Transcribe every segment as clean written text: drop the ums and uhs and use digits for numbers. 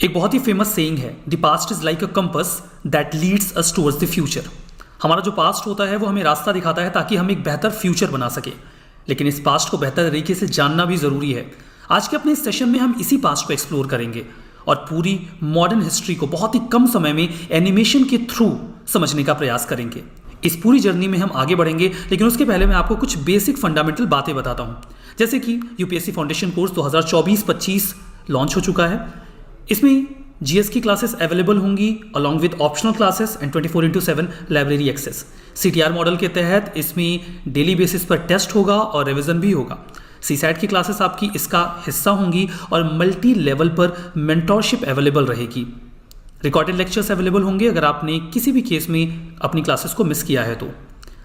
एक बहुत ही famous saying है, the past is like a compass that leads us towards the future. हमारा जो पास्ट होता है वो हमें रास्ता दिखाता है ताकि हम एक बेहतर फ्यूचर बना सके। लेकिन इस पास्ट को बेहतर तरीके से जानना भी ज़रूरी है। आज के अपने इस सेशन में हम इसी पास्ट को एक्सप्लोर करेंगे और पूरी मॉडर्न हिस्ट्री को बहुत ही कम समय में एनिमेशन के थ्रू समझने का प्रयास करेंगे। इस पूरी जर्नी में हम आगे बढ़ेंगे, लेकिन उसके पहले मैं आपको कुछ बेसिक फंडामेंटल बातें बताता हूँ। जैसे कि यूपीएससी फाउंडेशन कोर्स 2024-25 लॉन्च हो चुका है। इसमें जीएस की क्लासेस अवेलेबल होंगी along with optional classes and 24/7 library access. CTR model के तहत इसमें डेली बेसिस पर टेस्ट होगा और रिवीजन भी होगा। सीसैट की क्लासेस आपकी इसका हिस्सा होंगी और मल्टी लेवल पर मेंटोरशिप अवेलेबल रहेगी। रिकॉर्डेड लेक्चर्स अवेलेबल होंगे अगर आपने किसी भी केस में अपनी क्लासेस को मिस किया है तो।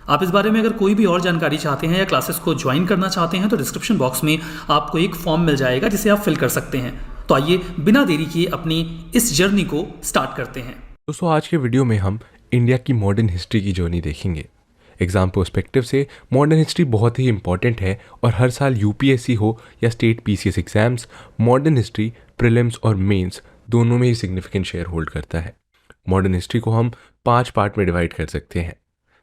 आप इस बारे में अगर कोई भी और जानकारी चाहते हैं या क्लासेस को ज्वाइन करना चाहते हैं तो डिस्क्रिप्शन बॉक्स में आपको एक फॉर्म मिल जाएगा जिसे आप फिल कर सकते हैं। तो आइए बिना देरी किए अपनी इस जर्नी को स्टार्ट करते हैं। दोस्तों, आज के वीडियो में हम इंडिया की मॉडर्न हिस्ट्री की जर्नी देखेंगे। एग्जाम पर्सपेक्टिव से मॉडर्न हिस्ट्री बहुत ही इंपॉर्टेंट है और हर साल यूपीएससी हो या state PCS exams, modern history prelims और मेंस दोनों में ही सिग्निफिकेंट शेयर होल्ड करता है। मॉडर्न हिस्ट्री को हम 5 पार्ट में डिवाइड कर सकते हैं।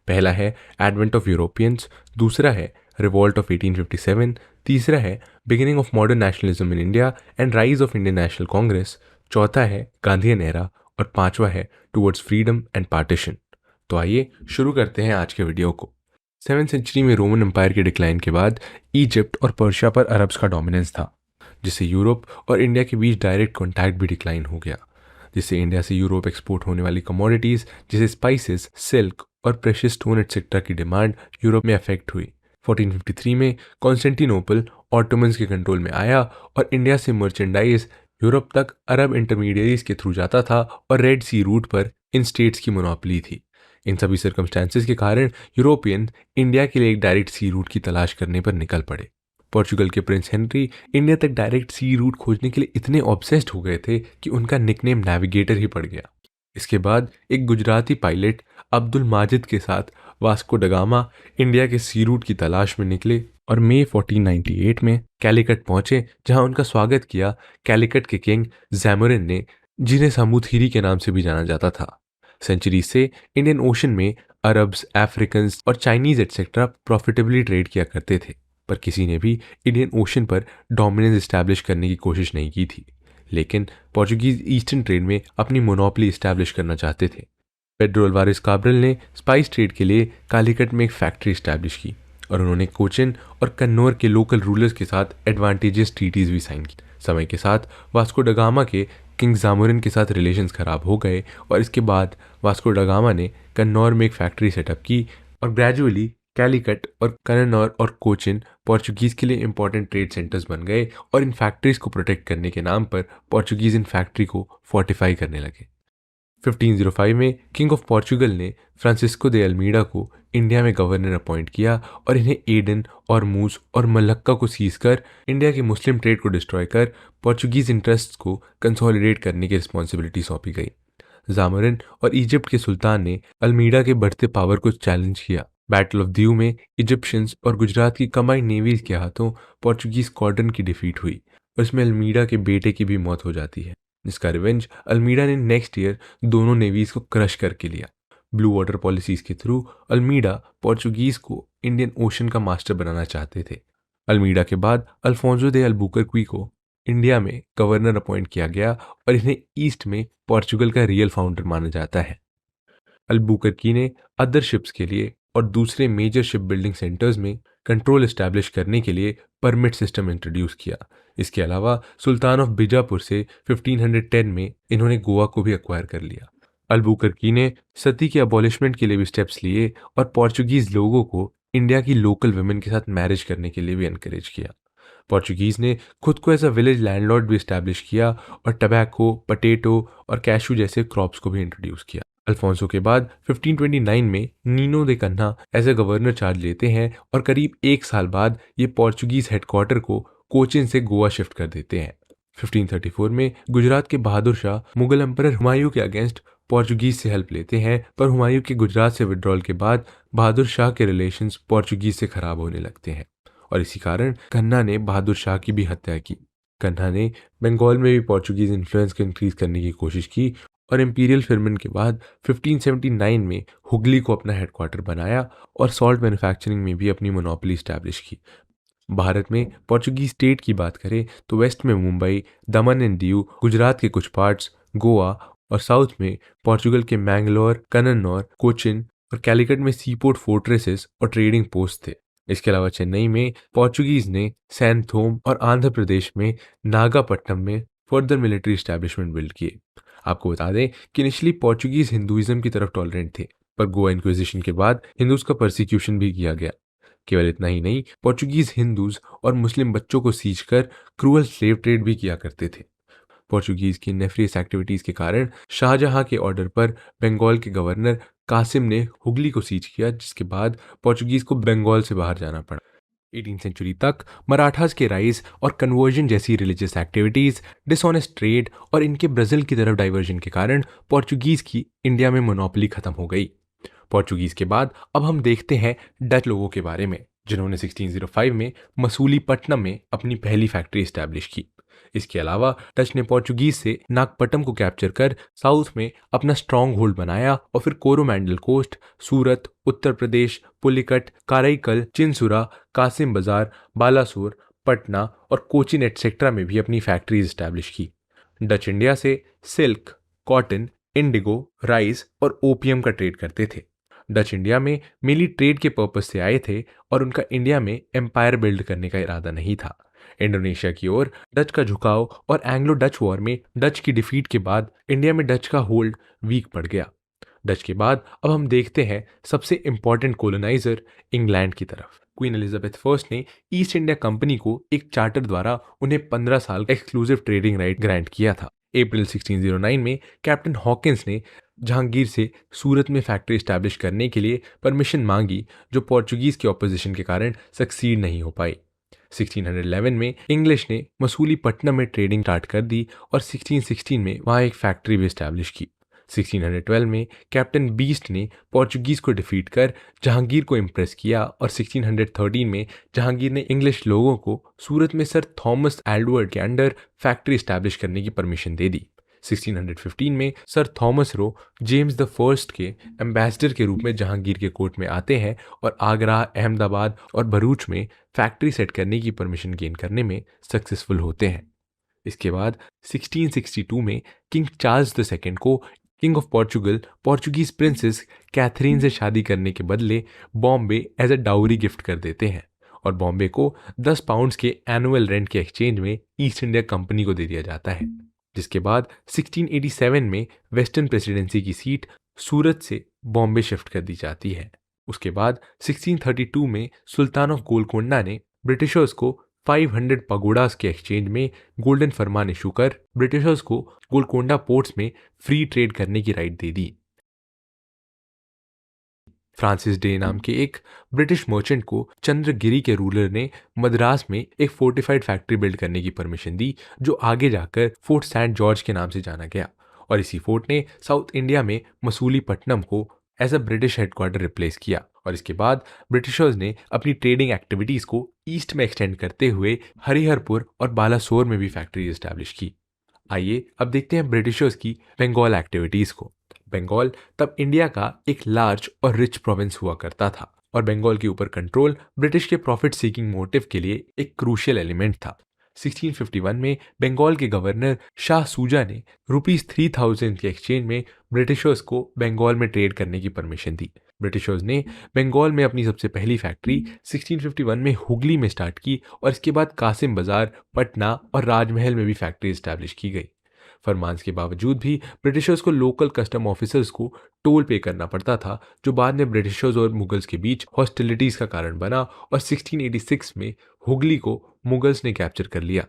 पहला है एडवेंट ऑफ यूरोपियंस, दूसरा है रिवॉल्ट ऑफ 1857, तीसरा है beginning of modern nationalism in India and rise of Indian National Congress, चौथा है गांधीयन एरा और पांचवा है टुवर्ड्स फ्रीडम एंड पार्टीशन। तो आइए शुरू करते हैं आज के वीडियो को। 7th सेंचुरी में रोमन एम्पायर के डिक्लाइन के बाद इजिप्ट और पर्शिया पर अरब्स का डोमिनेंस था, जिससे यूरोप और इंडिया के बीच डायरेक्ट कॉन्टैक्ट भी डिक्लाइन हो गया, जिससे इंडिया से यूरोप एक्सपोर्ट होने वाली कमोडिटीज़ जैसे स्पाइसेस, सिल्क और प्रेशियस स्टोन एटसेट्रा की डिमांड यूरोप में अफेक्ट हुई। 1453 में कॉन्स्टेंटिनोपल ऑटोमन्स के कंट्रोल में आया और इंडिया से मर्चेंडाइज यूरोप तक अरब इंटरमीडियरीज के थ्रू जाता था और रेड सी रूट पर इन स्टेट्स की मोनोपोली थी। इन सभी सर्कमस्टेंसेस के कारण यूरोपियन इंडिया के लिए एक डायरेक्ट सी रूट की तलाश करने पर निकल पड़े। पोर्चुगल के प्रिंस हेनरी इंडिया तक डायरेक्ट सी रूट खोजने के लिए इतने ऑब्सेस्ड हो गए थे कि उनका निकनेम नेविगेटर ही पड़ गया। इसके बाद एक गुजराती पायलट अब्दुल माजिद के साथ वास्को डगामा इंडिया के सी रूट की तलाश में निकले और मई 1498 में कैलिकट पहुंचे, जहां उनका स्वागत किया कैलिकट के किंग जैमोरिन ने, जिन्हें सामूथीरी के नाम से भी जाना जाता था। सेंचुरी से इंडियन ओशन में अरब्स, अफ्रीकन और चाइनीज एटसेट्रा प्रॉफिटेबली ट्रेड किया करते थे, पर किसी ने भी इंडियन ओशन पर डोमिनेंस इस्टेब्लिश करने की कोशिश नहीं की थी। लेकिन पोर्चुगीज ईस्टर्न ट्रेड में अपनी मोनोपोली इस्टेब्लिश करना चाहते थे। पेड्रो अल्वारेस काब्रल ने स्पाइस ट्रेड के लिए कालीकट में एक फैक्ट्री इस्टेब्लिश की और उन्होंने कोचिन और कन्नौर के लोकल रूलर्स के साथ एडवांटेजेस ट्रीटीज भी साइन की। समय के साथ वास्को डगामा के किंग जामोरिन के साथ रिलेशंस खराब हो गए और इसके बाद वास्को डगामा ने कन्नौर में एक फैक्ट्री सेटअप की और ग्रेजुअली कैलिकट और कन्नौर और कोचिन पोर्चुगीज़ के लिए इंपॉर्टेंट ट्रेड सेंटर्स बन गए और इन फैक्ट्रीज को प्रोटेक्ट करने के नाम पर पोर्चुगीज़ इन फैक्ट्री को फोर्टिफाई करने लगे। 1505 में किंग ऑफ पोर्चुगल ने फ्रांसिस्को दे अल्मीडा को इंडिया में गवर्नर अपॉइंट किया और इन्हें एडन और मूस और मलक्का को सीज कर इंडिया के मुस्लिम ट्रेड को डिस्ट्रॉय कर पोर्चुगीज इंटरेस्ट्स को कंसोलिडेट करने की रिस्पॉन्सिबिलिटी सौंपी गई। जामोरिन और इजिप्ट के सुल्तान ने अल्मीडा के बढ़ते पावर को चैलेंज किया। बैटल ऑफ दीव में इजिप्शियंस और गुजरात की कंबाइंड नेवीज के हाथों पोर्चुगीज स्क्वाड्रन की डिफीट हुई और इसमें अल्मीडा के बेटे की भी मौत हो जाती है, जिसका रिवेंज अल्मीडा ने नेक्स्ट ईयर दोनों नेवीज को क्रश करके लिया। ब्लू वाटर पॉलिसीज के थ्रू अल्मीडा पोर्चुगीज को इंडियन ओशन का मास्टर बनाना चाहते थे। अल्मीडा के बाद अल्फोंसो दे अल्बुकरक्वी को इंडिया में गवर्नर अपॉइंट किया गया और इन्हें ईस्ट में पोर्चुगल का रियल फाउंडर माना जाता है। अल्बुकरक्वी ने अदर शिप्स के लिए और दूसरे मेजर शिप बिल्डिंग सेंटर्स में कंट्रोल एस्टैब्लिश करने के लिए परमिट सिस्टम इंट्रोड्यूस किया। इसके अलावा सुल्तान ऑफ बीजापुर से 1510 में इन्होंने गोवा को भी एक्वायर कर लिया। अल्बुकरक्वी ने सती के अबॉलिशमेंट के लिए भी स्टेप्स लिए और पोर्चुगीज लोगों को इंडिया की लोकल वुमेन के साथ मैरिज करने के लिए भी एनकरेज किया। पोर्चुगीज ने खुद को एज अ विलेज लैंडलॉर्ड भी इस्टेब्लिश किया और टबैको, पटेटो और कैशू जैसे क्रॉप्स को भी इंट्रोड्यूस किया। अल्फोंसो के बाद 1529 में Nuno da Cunha as a governor charge लेते हैं और करीब 1 साल बाद ये पोर्चुगीज हेडक्वार्टर को कोचिन से गोवा शिफ्ट कर देते हैं। 1534 में गुजरात के बहादुर शाह मुगल एम्परर हुमायूं के अगेंस्ट पोर्चुगीज से हेल्प लेते हैं, पर हुमायूं के गुजरात से विड्रॉल के बाद बहादुर शाह के रिलेशंस पोर्चुगीज से खराब होने लगते हैं और इसी कारण कन्हा ने बहादुर शाह की भी हत्या की। कन्हा ने बंगाल में भी पोर्चुगीज इन्फ्लुएंस को इंक्रीज करने की कोशिश की और इंपीरियल फिरमन के बाद 1579 में हुगली को अपना हेडक्वार्टर बनाया और सॉल्ट मैन्युफैक्चरिंग में भी अपनी मोनोपोली स्टैब्लिश की। भारत में पोर्चुगीज स्टेट की बात करें तो वेस्ट में मुंबई, दमन एंड दीव, गुजरात के कुछ पार्ट्स, गोवा और साउथ में पोर्चुगल के मैंगलोर, कन्नौर, कोचिन और कैलिकट में सीपोर्ट फोर्ट्रेसेस और ट्रेडिंग पोस्ट थे। इसके अलावा चेन्नई में पोर्चुगीज ने सैनथोम और आंध्र प्रदेश में नागापट्टनम में फर्दर मिलिट्री एस्टैब्लिशमेंट बिल्ड किए। आपको बता दें कि इनिशियली पोर्चुगीज हिंदुइज्म की तरफ टॉलरेंट थे, पर गोवा इंक्विजिशन के बाद हिंदूज का परसिक्यूशन भी किया गया। केवल इतना ही नहीं, पोर्चुगीज हिंदूज और मुस्लिम बच्चों को सीज कर क्रूअल स्लेव ट्रेड भी किया करते थे। पोर्चुगीज की नेफरियस एक्टिविटीज के कारण शाहजहां के ऑर्डर पर बंगाल के गवर्नर कासिम ने हुगली को सीज किया, जिसके बाद पोर्चुगीज को बंगाल से बाहर जाना पड़ा। 18वीं सेंचुरी तक मराठास के राइज और कन्वर्जन जैसी रिलीजियस एक्टिविटीज, डिसऑनेस्ट ट्रेड और इनके ब्राजील की तरफ डाइवर्जन के कारण पोर्चुगीज की इंडिया में मोनोपोली खत्म हो गई। पोर्चुगीज के बाद अब हम देखते हैं डच लोगों के बारे में, जिन्होंने 1605 में मसूलीपट्टनम में अपनी पहली फैक्ट्री एस्टैब्लिश की। इसके अलावा डच ने पोर्चुगीज से नागपट्टनम को कैप्चर कर साउथ में अपना स्ट्रॉन्ग होल्ड बनाया और फिर कोरोमंडल कोस्ट, सूरत, उत्तर प्रदेश, पुलिकट, कराईकल, चिंसुरा, कासिम बाजार, बालासोर, पटना और कोचिन एटसेट्रा में भी अपनी फैक्ट्रीज एस्टैब्लिश की। डच इंडिया से सिल्क, कॉटन, इंडिगो, राइस और ओपियम का ट्रेड करते थे। डच इंडिया में मेनली ट्रेड के पर्पज से आए थे और उनका इंडिया में एम्पायर बिल्ड करने का इरादा नहीं था। इंडोनेशिया की ओर डच का झुकाव और एंग्लो डच वॉर में डच की डिफीट के बाद इंडिया में डच का होल्ड वीक पड़ गया। डच के बाद अब हम देखते हैं सबसे इंपॉर्टेंट कोलोनाइजर इंग्लैंड की तरफ। क्वीन एलिजाबेथ फर्स्ट ने ईस्ट इंडिया कंपनी को एक चार्टर द्वारा उन्हें 15 साल एक्सक्लूसिव ट्रेडिंग राइट ग्रांट किया था। अप्रैल 1609 में कैप्टन हॉकिंस ने जहांगीर से सूरत में फैक्ट्री स्टैब्लिश करने के लिए परमिशन मांगी, जो पोर्चुगीज के ऑपोजिशन के कारण सक्सीड नहीं हो पाई। 1611 में इंग्लिश ने मसूलीपट्टनम में ट्रेडिंग स्टार्ट कर दी और 1616 में वहां एक फैक्ट्री भी स्टैब्लिश की। 1612 में कैप्टन बीस्ट ने पोर्चुगीज को डिफीट कर जहांगीर को इम्प्रेस किया और 1613 में जहांगीर ने इंग्लिश लोगों को सूरत में सर थॉमस एडवर्ड के अंडर फैक्ट्री स्टैब्लिश करने की परमिशन दे दी। 1615 में sir Thomas Roe James the first के एम्बेसडर के रूप में जहांगीर के कोर्ट में आते हैं और आगरा, अहमदाबाद और भरूच में फैक्ट्री सेट करने की परमिशन गेन करने में सक्सेसफुल होते हैं। इसके बाद 1662 में किंग चार्ल्स II को King of Portugal Portuguese princess Catherine से शादी करने के बदले Bombay as a dowry gift कर देते हैं और बॉम्बे को 10 पाउंड्स के एनुअल रेंट के एक्सचेंज में ईस्ट इंडिया कंपनी को दे दिया जाता है। जिसके बाद 1687 में वेस्टर्न प्रेसिडेंसी की सीट सूरत से बॉम्बे शिफ्ट कर दी जाती है। उसके बाद 1632 में सुल्तान ऑफ गोलकोंडा ने ब्रिटिशर्स को 500 पगोडास के एक्सचेंज में गोल्डन फरमान इशू कर ब्रिटिशर्स को गोलकोंडा पोर्ट्स में फ्री ट्रेड करने की right they the. Francis day नाम के एक ब्रिटिश मर्चेंट को चंद्रगिरी के रूलर ने मद्रास में एक फोर्टिफाइड फैक्ट्री बिल्ड करने की परमिशन दी, जो आगे जाकर फोर्ट सेंट जॉर्ज के नाम से जाना गया और इसी फोर्ट ने साउथ इंडिया में मसूलीपट्टनम को as a British headquarter replace किया। और इसके बाद ब्रिटिशर्स ने अपनी ट्रेडिंग एक्टिविटीज को ईस्ट में एक्सटेंड करते हुए हरिहरपुर और बालासोर में भी फैक्ट्री एस्टैब्लिश की। आइए अब देखते हैं ब्रिटिशर्स की बंगाल एक्टिविटीज को। बंगाल तब इंडिया का एक लार्ज और रिच प्रोविंस हुआ करता था और बंगाल के ऊपर कंट्रोल ब्रिटिश के प्रॉफिट सीकिंग मोटिव के लिए एक क्रूशियल एलिमेंट था। 1651 में बंगाल के गवर्नर शाह सूजा ने ₹3000 के एक्सचेंज में ब्रिटिशर्स को बंगाल में ट्रेड करने की परमिशन दी। ब्रिटिशर्स ने बंगाल में अपनी सबसे पहली फैक्ट्री 1651 में हुगली में स्टार्ट की और इसके बाद कासिम बाजार, पटना और राजमहल में भी फैक्ट्री एस्टैब्लिश की गई। फरमान के बावजूद भी ब्रिटिशर्स को लोकल कस्टम ऑफिसर्स को टोल पे करना पड़ता था, जो बाद में ब्रिटिशर्स और मुगल्स के बीच हॉस्टिलिटीज का कारण बना और 1686 में हुगली को मुगल्स ने कैप्चर कर लिया,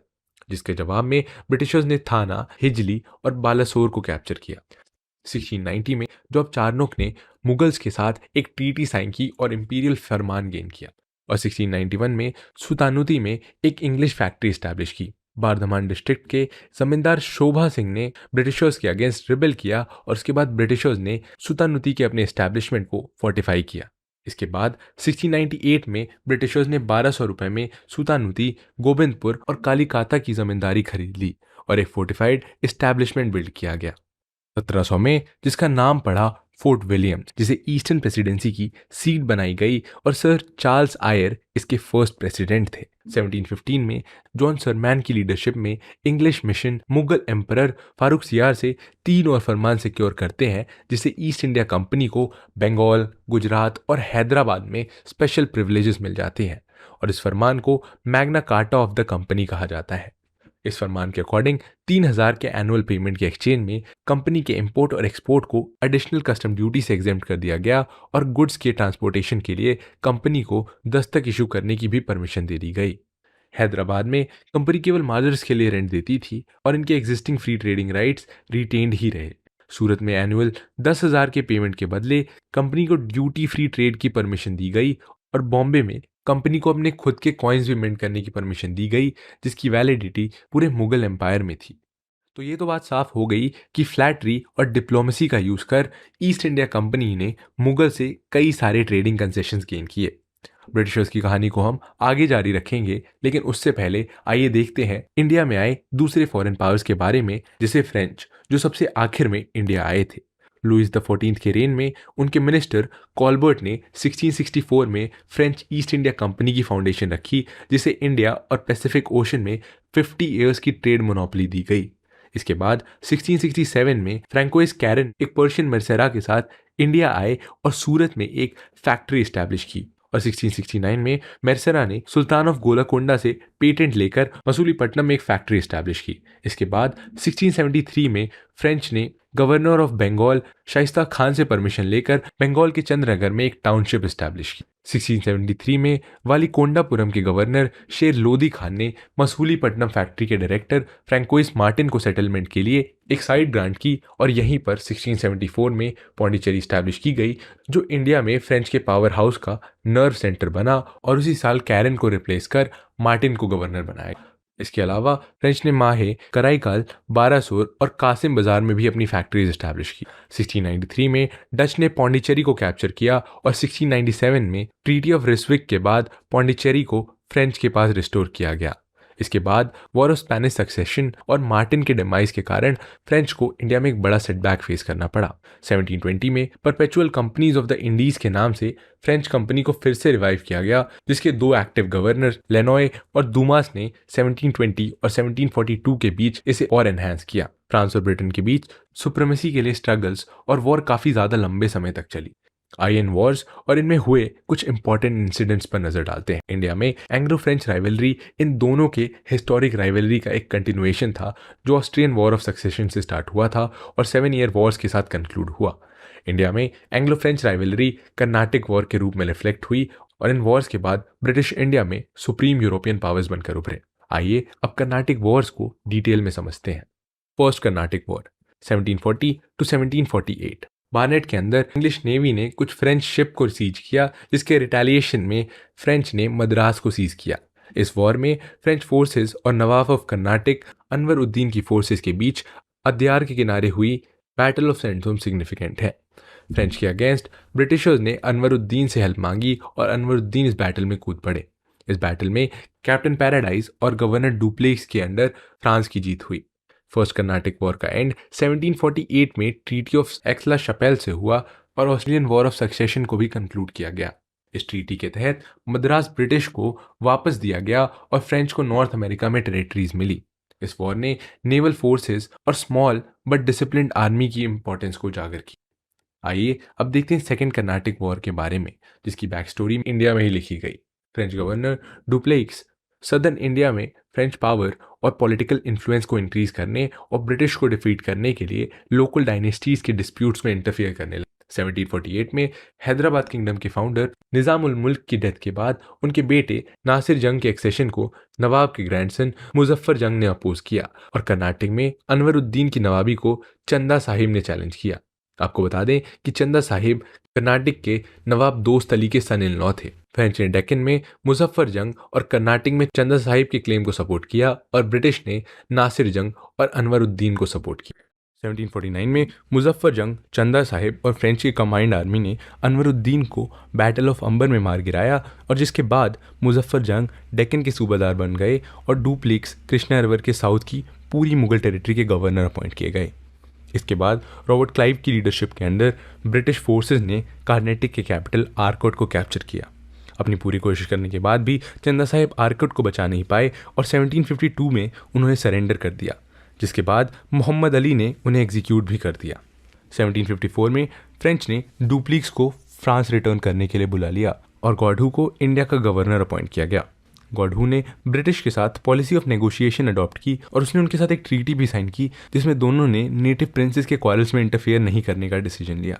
जिसके जवाब में ब्रिटिशर्स ने थाना, हिजली और बालासोर को कैप्चर किया। 1690 में जॉब चार्नोक ने मुगल्स के साथ एक ट्रीटी साइन की और इंपीरियल फरमान गेन किया और 1691 में सुतानुती में एक इंग्लिश फैक्ट्री एस्टैब्लिश की। बारधमान डिस्ट्रिक्ट के जमींदार शोभा सिंह ने ब्रिटिशर्स के अगेंस्ट रिबेल किया और उसके बाद ब्रिटिशर्स ने सुतानुती के अपने एस्टैब्लिशमेंट को फोर्टिफाई किया। इसके बाद 1698 में ब्रिटिशर्स ने 1200 रुपए में सुतानुती, गोबिंदपुर और कालीकाता की जमींदारी खरीद ली और एक फोर्टिफाइड एस्टैब्लिशमेंट बिल्ड किया गया 1700 में, जिसका नाम पड़ा फोर्ट विलियम, जिसे ईस्टर्न प्रेसिडेंसी की सीट बनाई गई और सर चार्ल्स आयर इसके फर्स्ट प्रेसिडेंट थे। 1715 में जॉन सरमैन की लीडरशिप में English mission Mughal emperor Farooq सियार से 3 और फरमान सिक्योर करते हैं, जिससे ईस्ट इंडिया कंपनी को बंगाल, गुजरात और हैदराबाद में स्पेशल प्रिविलेजेस मिल जाते हैं और इस फरमान को Magna carta of the company कहा जाता है। इस फरमान के अकॉर्डिंग 3000 के एनुअल पेमेंट के एक्सचेंज में कंपनी के इंपोर्ट और एक्सपोर्ट को एडिशनल कस्टम ड्यूटी से एग्जेम्प्ट कर दिया गया और गुड्स के ट्रांसपोर्टेशन के लिए कंपनी को दस्तक इशू करने की भी परमिशन दे दी गई। हैदराबाद में कंपनी केवल मार्जर्स के लिए रेंट देती थी और इनके existing free trading rights retained ही रहे। सूरत में एनुअल 10,000 के पेमेंट के बदले कंपनी को ड्यूटी फ्री ट्रेड की परमिशन दी गई और बॉम्बे में कंपनी को अपने खुद के कॉइन्स भी मिंट करने की परमिशन दी गई, जिसकी वैलिडिटी पूरे मुगल एम्पायर में थी। तो ये तो बात साफ हो गई कि फ्लैटरी और डिप्लोमेसी का यूज कर ईस्ट इंडिया कंपनी ने मुगल से कई सारे ट्रेडिंग कंसेशंस गेन किए। ब्रिटिशर्स की कहानी को हम आगे जारी रखेंगे, लेकिन उससे पहले आइए देखते हैं इंडिया में आए दूसरे फॉरेन पावर्स के बारे में, जैसे फ्रेंच, जो सबसे आखिर में इंडिया आए थे। लुइस द 14th के रेन में उनके मिनिस्टर कॉलबर्ट ने 1664 में फ्रेंच ईस्ट इंडिया कंपनी की फाउंडेशन रखी, जिसे इंडिया और पैसिफिक ओशन में 50 ईयर्स की ट्रेड मोनोपोली दी गई। इसके बाद 1667 में फ्रैंकोइस कैरन एक पर्शियन मर्सेरा के साथ इंडिया आए और सूरत में एक फैक्ट्री एस्टैब्लिश की और 1669 में मेरसरा ने सुल्तान ऑफ गोलकोंडा से पेटेंट लेकर मसूलीपट्टनम में एक फैक्ट्री एस्टैब्लिश की। इसके बाद 1673 में फ्रेंच ने गवर्नर ऑफ बंगाल शाइस्ता खान से परमिशन लेकर बंगाल के चंद्रनगर में एक टाउनशिप एस्टैब्लिश की। 1673 में वालीकोंडापुरम के गवर्नर शेर लोदी खान ने मसूलीपट्टनम फैक्ट्री के डायरेक्टर फ्रैंकोइस मार्टिन को सेटलमेंट के लिए एक साइट ग्रांट की और यहीं पर 1674 में पौंडीचेरी एस्टैब्लिश की गई, जो इंडिया में फ्रेंच के पावर हाउस का नर्व सेंटर बना और उसी साल कैरन को रिप्लेस कर मार्टिन को गवर्नर बनाया। इसके अलावा फ्रेंच ने माहे, कराईकाल, बारासोर और कासिम बाजार में भी अपनी फैक्ट्रीज एस्टैब्लिश की। 1693 में डच ने पौंडीचेरी को कैप्चर किया और 1697 में ट्रीटी ऑफ रिस्विक के बाद पौंडीचेरी को फ्रेंच के पास रिस्टोर किया गया। इसके बाद वॉर ऑफ स्पेनिश सक्सेशन और मार्टिन के डिमाइस के कारण फ्रेंच को इंडिया में एक बड़ा सेटबैक फेस करना पड़ा। 1720 में perpetual companies of the Indies के नाम से फ्रेंच कंपनी को फिर से रिवाइव किया गया, जिसके 2 एक्टिव गवर्नर लेनॉय और दुमास ने 1720 और 1742 के बीच इसे और एनहांस किया। फ्रांस और ब्रिटेन के बीच सुप्रीमेसी के लिए स्ट्रगल्स और वॉर काफी ज्यादा लंबे समय तक चली। आईएन वॉर्स और इनमें हुए कुछ इंपॉर्टेंट इंसिडेंट्स पर नजर डालते हैं। इंडिया में एंग्लो फ्रेंच राइवलरी इन दोनों के हिस्टोरिक राइवलरी का एक कंटिन्यूएशन था, जो ऑस्ट्रियन वॉर ऑफ सक्सेशन से स्टार्ट हुआ था और 7 ईयर वॉर्स के साथ कंक्लूड हुआ। इंडिया में Anglo French rivalry Carnatic war के रूप में रिफ्लेक्ट हुई और इन वॉर्स के बाद ब्रिटिश इंडिया में सुप्रीम यूरोपियन पावर्स बनकर उभरे। आइए अब कर्नाटिक वॉर्स को डिटेल में समझते हैं। First Carnatic war 1740 to 1748। Barnett के अंदर इंग्लिश नेवी ने कुछ फ्रेंच शिप को सीज किया, जिसके रिटेलिएशन में फ्रेंच ने मद्रास को सीज किया। इस वॉर में फ्रेंच फोर्सेस और नवाब ऑफ कर्नाटिक अनवर उद्दीन की फोर्सेस के बीच अद्यार के किनारे हुई बैटल ऑफ सेंटोम सिग्निफिकेंट है। फ्रेंच के अगेंस्ट ब्रिटिशर्स ने अनवर उद्दीन से हेल्प मांगी और अनवर उद्दीन इस बैटल में कूद पड़े। इस बैटल में कैप्टन पैराडाइज और गवर्नर डुप्लेक्स के अंडर फ्रांस की जीत हुई। फर्स्ट कर्नाटिक वॉर का एंड 1748 में ट्रीटी ऑफ एक्सला शपेल से हुआ और ऑस्ट्रेलियन वॉर ऑफ सक्सेशन को भी कंक्लूड किया गया। इस ट्रीटी के तहत मद्रास ब्रिटिश को वापस दिया गया और फ्रेंच को नॉर्थ अमेरिका में टेरिटरीज मिली। इस वॉर ने नेवल फोर्सेस और स्मॉल बट डिसिप्लिन्ड आर्मी की इंपॉर्टेंस को उजागर की। आइए अब देखते हैं सेकेंड कर्नाटिक वॉर के बारे में, जिसकी बैक स्टोरी इंडिया में ही लिखी गई। French governor duplex southern India में फ्रेंच पावर और पॉलिटिकल इन्फ्लुएंस को इंक्रीज करने और ब्रिटिश को डिफीट करने के लिए लोकल डायनेस्टीज के डिस्प्यूट्स में इंटरफियर करने लगे। 1748 में हैदराबाद किंगडम के फाउंडर निजाम उल मुल्क की डेथ के बाद उनके बेटे नासिर जंग के एक्सेशन को नवाब के ग्रैंडसन मुजफ्फर जंग ने अपोज किया और कर्नाटक में अनवर उद्दीन की नवाबी को चंदा साहिब ने चैलेंज किया। आपको बता दें कि चंदा साहिब कर्नाटक के नवाब दोस्त अली के सन इन लॉ थे। फ्रेंच ने डेक्कन में मुजफ्फर जंग और कर्नाटक में चंदा साहिब के क्लेम को सपोर्ट किया और ब्रिटिश ने नासिर जंग और अनवर उद्दीन को सपोर्ट किया। 1749 में मुजफ्फर जंग, चंदा साहिब और फ्रेंच की कंबाइंड आर्मी ने अनवरुद्दीन को बैटल ऑफ अंबर में मार गिराया और जिसके बाद मुजफ्फर जंग डेक्कन के सूबादार बन गए और डुप्लिक्स कृष्णा रिवर के साउथ की पूरी मुगल टेरिटरी के गवर्नर अपॉइंट किए गए। इसके बाद रॉबर्ट क्लाइव की लीडरशिप के अंडर ब्रिटिश फोर्सेस ने कार्नेटिक के कैपिटल आर्कोट को कैप्चर किया। अपनी पूरी कोशिश करने के बाद भी चंदा साहिब आर्कोट को बचा नहीं पाए और 1752 में उन्होंने सरेंडर कर दिया, जिसके बाद मोहम्मद अली ने उन्हें एग्जीक्यूट भी कर दिया। 1754 में फ्रेंच ने डुप्लिक्स को फ्रांस रिटर्न करने के लिए बुला लिया और गॉडहू को इंडिया का गवर्नर अपॉइंट किया गया। गॉडहू ने ब्रिटिश के साथ पॉलिसी ऑफ नेगोशिएशन अडॉप्ट की और उसने उनके साथ एक ट्रीटी भी साइन की जिसमें दोनों ने नेटिव प्रिंसेस के क्वारल्स में इंटरफेयर नहीं करने का डिसीजन लिया।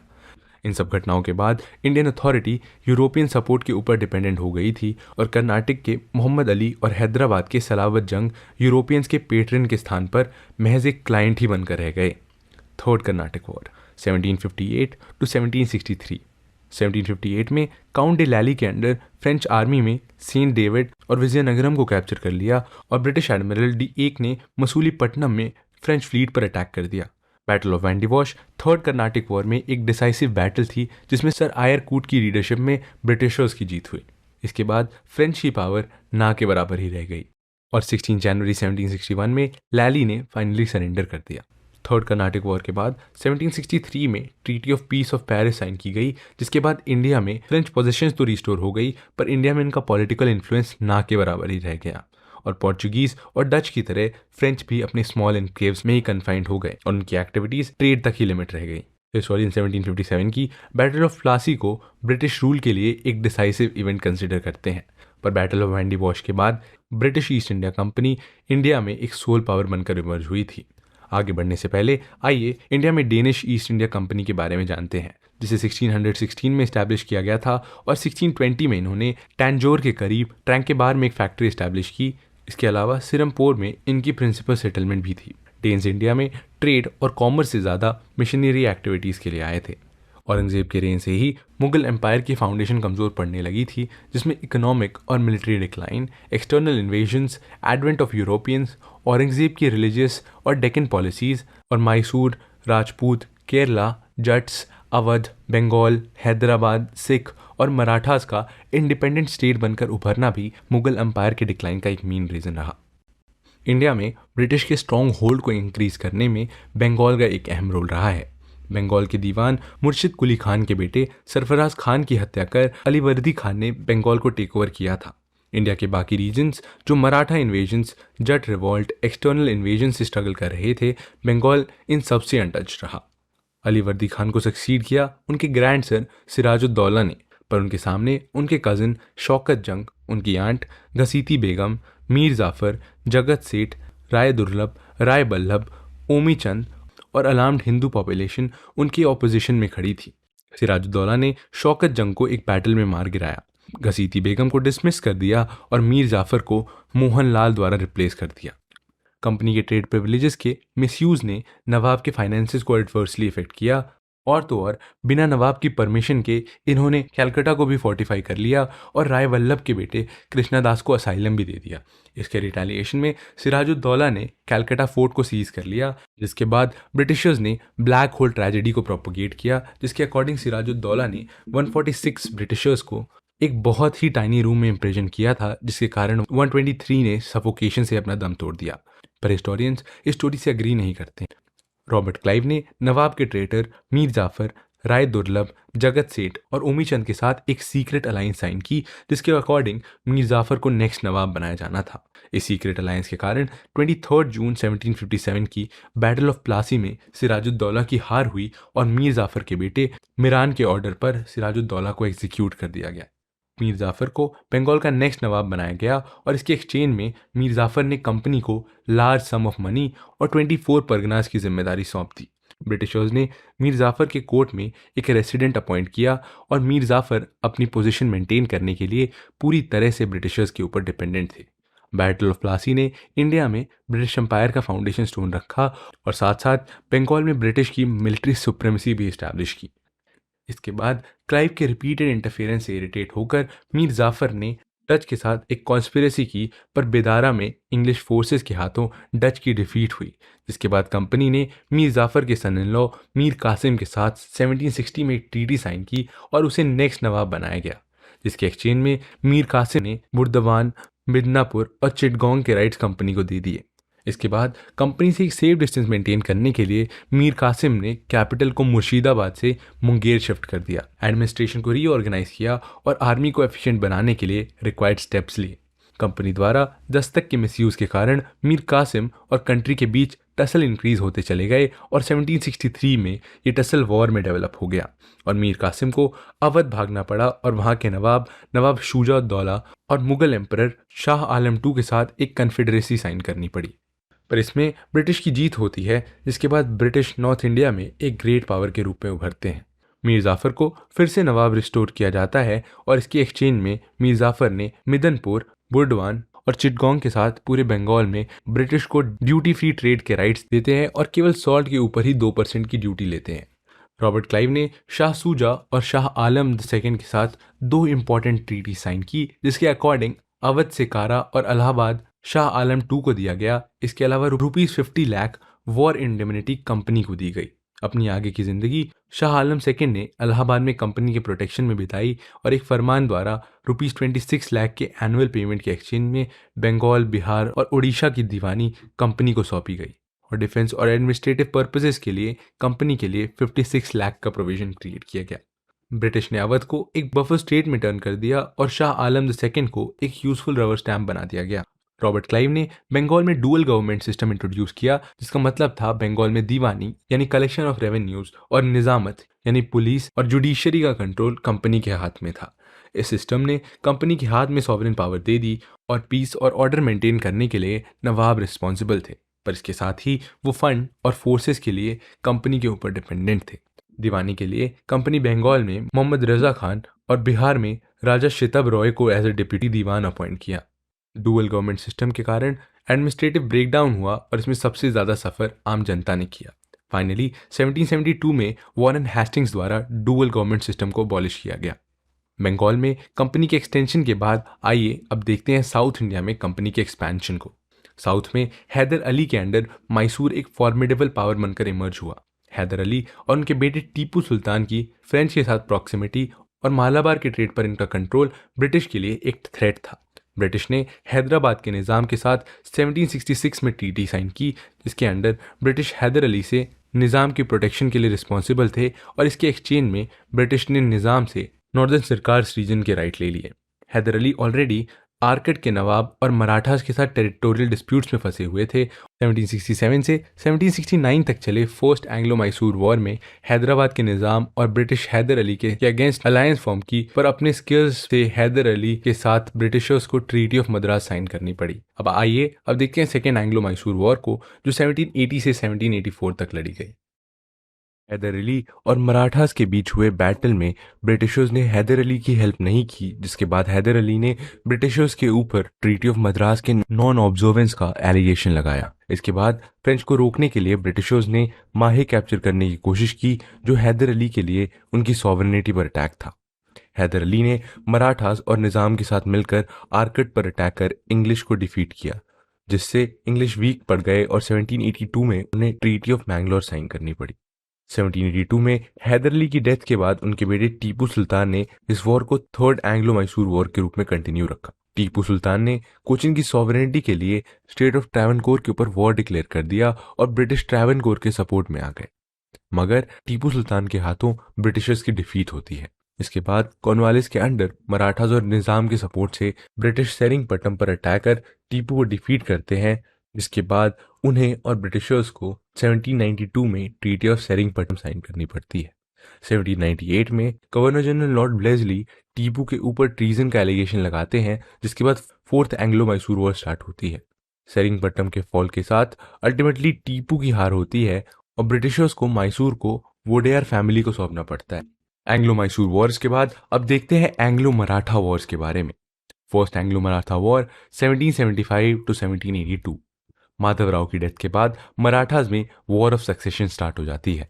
इन सब घटनाओं के बाद इंडियन अथॉरिटी यूरोपियन सपोर्ट के ऊपर डिपेंडेंट हो गई थी और कर्नाटक के मोहम्मद अली और हैदराबाद के सलावत जंग यूरोपियंस के पेट्रन के स्थान पर महज एक क्लाइंट ही बनकर रह गए। Third Karnataka war 1758 to 1763। 1758 में काउंट डे लैली के अंडर फ्रेंच आर्मी में सेंट डेविड और विजयनगरम को कैप्चर कर लिया और ब्रिटिश एडमिरल डी एक ने मसूलीपट्टनम में फ्रेंच फ्लीट पर अटैक कर दिया। Battle of Wandiwash third Carnatic war में एक डिसाइसिव बैटल थी जिसमें सर आयर कूट की लीडरशिप में ब्रिटिशर्स की जीत हुई। इसके बाद फ्रेंच की पावर ना के बराबर ही रह गई और 16 जनवरी 1761 में लैली ने फाइनली सरेंडर कर दिया। थर्ड कर्नाटिक वॉर के बाद 1763 में treaty of peace of Paris sign की गई, जिसके बाद इंडिया में फ्रेंच पोजीशंस तो रिस्टोर हो गई पर इंडिया में इनका पॉलिटिकल इन्फ्लुएंस ना के बराबर ही रह गया और पोर्चुगीज और डच की तरह फ्रेंच भी अपने स्मॉल एनक्लेव्स में ही कन्फाइंड हो गए और उनकी एक्टिविटीज ट्रेड तक ही लिमिट रह गई। हिस्टोरियन 1757 की बैटल ऑफ प्लासी को ब्रिटिश रूल के लिए एक डिसाइसिव इवेंट कंसिडर करते हैं, पर बैटल ऑफ वैंडिवॉश के बाद British east India company India में एक सोल पावर बनकर इमर्ज हुई थी। आगे बढ़ने से पहले आइए इंडिया में डेनिश ईस्ट इंडिया कंपनी के बारे में जानते हैं, जिसे 1616 में इस्टेब्लिश किया गया था और 1620 में इन्होंने टैंजोर के करीब ट्रैंकेबार में एक फैक्ट्री इस्टेब्लिश की। इसके अलावा सिरमपोर में इनकी प्रिंसिपल सेटलमेंट भी थी। डेन्स इंडिया में ट्रेड और कॉमर्स से ज़्यादा मिशनरी एक्टिविटीज़ के लिए आए थे। औरंगजेब के रेन से ही मुगल एम्पायर की फाउंडेशन कमज़ोर पड़ने लगी थी, जिसमें इकोनॉमिक और military decline, external invasions, advent of Europeans, Aurangzeb की रिलीजियस और डेक्कन पॉलिसीज़ और मैसूर, राजपूत, केरला, जट्स, अवध, बंगाल, हैदराबाद, सिख और मराठास का इंडिपेंडेंट स्टेट बनकर उभरना भी मुगल एम्पायर के डिक्लाइन का एक मेन रीज़न रहा। इंडिया में ब्रिटिश के स्ट्रॉन्ग होल्ड को इंक्रीज करने में बंगाल का एक अहम रोल रहा है। बंगाल के दीवान मुर्शिद कुली खान के बेटे सरफराज खान की हत्या कर अलीवर्दी खान ने बंगाल को टेक ओवर किया था। इंडिया के बाकी रीजन्स जो मराठा इन्वेजन्स, जट रिवॉल्ट, एक्सटर्नल इन्वेजन से स्ट्रगल कर रहे थे, बंगाल इन सबसे अनटच्ड रहा। अलीवर्दी खान को सक्सीड किया उनके ग्रैंडसन सिराजुद्दौला ने, पर उनके सामने उनके कज़न शौकत जंग, उनकी आंट घसीती बेगम, मीर जाफ़र, जगत सेठ, राय दुर्लभ, राय बल्लभ, ओमी चंद और अलार्म्ड हिंदू पॉपुलेशन उनकी ऑपोजिशन में खड़ी थी। सिराजुद्दौला ने शौकत जंग को एक बैटल में मार गिराया, घसीती बेगम को डिसमिस कर दिया और मीर जाफ़र को मोहन लाल द्वारा रिप्लेस कर दिया। कंपनी के ट्रेड प्रिविलेजेस के मिसयूज़ ने नवाब के फाइनेंसेस को एडवर्सली इफेक्ट किया और तो और बिना नवाब की परमिशन के इन्होंने कैलकाटा को भी फोर्टिफाई कर लिया और राय वल्लभ के बेटे कृष्णादास को असाइलम भी दे दिया। इसके रिटेलिएशन में सिराजुद्दौला ने कैलकाटा फोर्ट को सीज कर लिया, जिसके बाद ब्रिटिशर्स ने ब्लैक होल ट्रेजेडी को प्रोपोगेट किया, जिसके अकॉर्डिंग सिराजुद्दौला ने 146 ब्रिटिशर्स को एक बहुत ही टाइनी रूम में इम्प्रिजन किया था, जिसके कारण 123 ने सफोकेशन से अपना दम तोड़ दिया। पर हिस्टोरियंस इस स्टोरी से अग्री नहीं करते। रॉबर्ट क्लाइव ने नवाब के ट्रेटर मीर जाफ़र, राय दुर्लभ, जगत सेठ और ओमी चंद के साथ एक सीक्रेट अलायंस साइन की, जिसके अकॉर्डिंग मीर जाफ़र को नेक्स्ट नवाब बनाया जाना था। इस सीक्रेट अलायंस के कारण 23 जून 1757 की बैटल ऑफ प्लासी में सिराजुद्दौला की हार हुई और मीर जाफ़र के बेटे मिरान के ऑर्डर पर सिराजुद्दौला को एग्जीक्यूट कर दिया गया। मीर जाफ़र को बंगाल का नेक्स्ट नवाब बनाया गया और इसके एक्सचेंज में मीर जाफ़र ने कंपनी को लार्ज सम ऑफ मनी और 24 परगनास की जिम्मेदारी सौंप दी। ब्रिटिशर्स ने मीर जाफ़र के कोर्ट में एक रेसिडेंट अपॉइंट किया और मीर जाफ़र अपनी पोजीशन मेंटेन करने के लिए पूरी तरह से ब्रिटिशर्स के ऊपर डिपेंडेंट थे। बैटल ऑफ प्लासी ने इंडिया में ब्रिटिश एम्पायर का फाउंडेशन स्टोन रखा और साथ साथ बंगाल में ब्रिटिश की मिलिट्री सुप्रीमेसी भी इस्टेब्लिश की। इसके बाद क्लाइव के रिपीटेड इंटरफेरेंस से इरिटेट होकर मीर जाफ़र ने डच के साथ एक कॉन्स्पिरेसी की, पर बेदारा में इंग्लिश फोर्सेस के हाथों डच की डिफीट हुई, जिसके बाद कंपनी ने मीर जाफर के सन इन लॉ मीर कासिम के साथ 1760 में एक ट्रीटी साइन की और उसे नेक्स्ट नवाब बनाया गया, जिसके एक्सचेंज में मीर कासिम ने बुर्दवान, मिदनापुर और चिटगोंग के राइट्स कंपनी को दे दिए। इसके बाद कंपनी से एक सेफ डिस्टेंस मेंटेन करने के लिए मीर कासिम ने कैपिटल को मुर्शिदाबाद से मुंगेर शिफ्ट कर दिया, एडमिनिस्ट्रेशन को रीऑर्गेनाइज किया और आर्मी को एफिशिएंट बनाने के लिए रिक्वायर्ड स्टेप्स लिए। कंपनी द्वारा दस्तक के मिसयूज के कारण मीर कासिम और कंट्री के बीच टसल इंक्रीज होते चले गए और 1763 में ये टसल वॉर में डेवलप हो गया और मीर कासिम को अवध भागना पड़ा और वहाँ के नवाब शुजा-उद-दौला और मुगल एम्परर शाह आलम II के साथ एक कन्फेडरेसी साइन करनी पड़ी। पर इसमें ब्रिटिश की जीत होती है, जिसके बाद ब्रिटिश नॉर्थ इंडिया में एक ग्रेट पावर के रूप में उभरते हैं। मीर जाफर को फिर से नवाब रिस्टोर किया जाता है और इसके एक्सचेंज में मीर जाफर ने मिदनपुर, बुर्दवान और चिटगोंग के साथ पूरे बंगाल में ब्रिटिश को ड्यूटी फ्री ट्रेड के राइट्स देते हैं और केवल सॉल्ट के ऊपर ही 2% की ड्यूटी लेते हैं। रॉबर्ट क्लाइव ने शाह सूजा और शाह आलम II के साथ 2 इंपॉर्टेंट ट्रीटी साइन की, जिसके अकॉर्डिंग अवध से कारा और इलाहाबाद शाह आलम II को दिया गया। इसके अलावा ₹50 लाख वॉर इंडेमनिटी कंपनी को दी गई। अपनी आगे की जिंदगी शाह आलम II ने इलाहाबाद में कंपनी के प्रोटेक्शन में बिताई और एक फरमान द्वारा ₹26 लाख के एनुअल पेमेंट के एक्सचेंज में बंगाल, बिहार और उड़ीसा की दीवानी कंपनी को सौंपी गई और डिफेंस और एडमिनिस्ट्रेटिव पर्पसेस के लिए कंपनी के लिए 56 लाख का प्रोविजन क्रिएट किया गया। ब्रिटिश ने अवध को एक बफर स्टेट में टर्न कर दिया और शाह आलम II को एक यूजफुल रबर स्टैम्प बना दिया गया। रॉबर्ट क्लाइव ने बंगाल में डुअल गवर्नमेंट सिस्टम इंट्रोड्यूस किया, जिसका मतलब था बंगाल में दीवानी यानी कलेक्शन ऑफ रेवेन्यूज और निजामत यानी पुलिस और जुडिशरी का कंट्रोल कंपनी के हाथ में था। इस सिस्टम ने कंपनी के हाथ में सॉवरेन पावर दे दी और पीस और ऑर्डर मेंटेन करने के लिए नवाब रिस्पॉन्सिबल थे, पर इसके साथ ही वो फंड और फोर्सेस के लिए कंपनी के ऊपर डिपेंडेंट थे। दीवानी के लिए कंपनी बंगाल में मोहम्मद रजा खान और बिहार में राजा शितब रॉय को as a deputy Diwan appoint किया। डुअल गवर्नमेंट सिस्टम के कारण एडमिनिस्ट्रेटिव ब्रेकडाउन हुआ और इसमें सबसे ज़्यादा सफ़र आम जनता ने किया। फाइनली 1772 में वॉरेन हेस्टिंग्स द्वारा डुअल गवर्नमेंट सिस्टम को अबॉलिश किया गया। बंगाल में कंपनी के एक्सटेंशन के बाद आइए अब देखते हैं साउथ इंडिया में कंपनी के एक्सपेंशन को। साउथ में हैदर अली के अंडर मैसूर एक फॉर्मिडेबल पावर बनकर इमर्ज हुआ। हैदर अली और उनके बेटे टीपू सुल्तान की फ्रेंच के साथ प्रॉक्सिमिटी और मालाबार के ट्रेड पर इनका कंट्रोल ब्रिटिश के लिए एक थ्रेट था। ब्रिटिश ने हैदराबाद के निज़ाम के साथ 1766 में ट्रीटी साइन की, जिसके अंडर ब्रिटिश हैदर अली से निज़ाम की प्रोटेक्शन के लिए रिस्पॉन्सिबल थे और इसके एक्सचेंज में ब्रिटिश ने निज़ाम से नॉर्दर्न सरकार्स रीजन के राइट ले लिए। हैदर अली ऑलरेडी आर्कट के नवाब और मराठास के साथ टेरिटोरियल डिस्प्यूट्स में फंसे हुए थे। 1767 से 1769 तक चले फर्स्ट एंग्लो मैसूर वॉर में हैदराबाद के निज़ाम और ब्रिटिश हैदर अली के अगेंस्ट अलायंस फॉर्म की, पर अपने स्किल्स से हैदर अली के साथ ब्रिटिशर्स को ट्रीटी ऑफ मद्रास साइन करनी पड़ी। अब आइए अब देखते हैं सेकेंड एंग्लो मैसूर वॉर को, जो 1780 से 1784 तक लड़ी गई। हैदर अली और मराठास के बीच हुए बैटल में ब्रिटिशर्स ने हैदर अली की हेल्प नहीं की, जिसके बाद हैदर अली ने ब्रिटिशर्स के ऊपर ट्रीटी ऑफ मद्रास के नॉन ऑब्जर्वेंस का एलिगेशन लगाया। इसके बाद फ्रेंच को रोकने के लिए ब्रिटिशर्स ने माहे कैप्चर करने की कोशिश की, जो हैदर अली के लिए उनकी सॉवरेनिटी पर अटैक था। हैदर अली ने मराठास और निज़ाम के साथ मिलकर आर्कट पर अटैक कर इंग्लिश को डिफीट किया, जिससे इंग्लिश वीक पड़ गए और 1782 में उन्हें ट्रीटी ऑफ मैंगलोर साइन करनी पड़ी। 1782 में हैदर अली की डेथ के बाद उनके बेटे टीपू सुल्तान ने इस वॉर को थर्ड एंग्लो मैसूर वॉर के रूप में कंटिन्यू रखा। टीपू सुल्तान ने कोचिन की सॉवरेनिटी के लिए स्टेट ऑफ ट्रावनकोर के ऊपर वॉर डिक्लेयर कर दिया और ब्रिटिश ट्रावनकोर के सपोर्ट में आ गए, मगर टीपू सुल्तान के हाथों ब्रिटिशर्स की डिफीट होती है। इसके बाद कॉर्नवालिस के अंडर मराठास और निज़ाम के सपोर्ट से ब्रिटिश सेरिंगपट्टम पर अटैक कर टीपू को डिफीट करते हैं, जिसके बाद उन्हें और ब्रिटिशर्स को 1792 में ट्रीटी ऑफ सेरिंगपट्टम साइन करनी पड़ती है। 1798 में गवर्नर जनरल लॉर्ड ब्लेजली टीपू के ऊपर ट्रीजन का एलिगेशन लगाते हैं, जिसके बाद fourth Anglo Mysore war start होती है। सेरिंगपट्टम के फॉल के साथ अल्टीमेटली टीपू की हार होती है और ब्रिटिशर्स को मैसूर को वोडेयर फैमिली को सौंपना पड़ता है। एंग्लो मैसूर वॉर्स के बाद अब देखते हैं एंग्लो मराठा वॉर्स के बारे में। First Anglo Maratha war 1775 to 1782। Madhavrao की डेथ के बाद मराठास में वॉर ऑफ सक्सेशन स्टार्ट हो जाती है।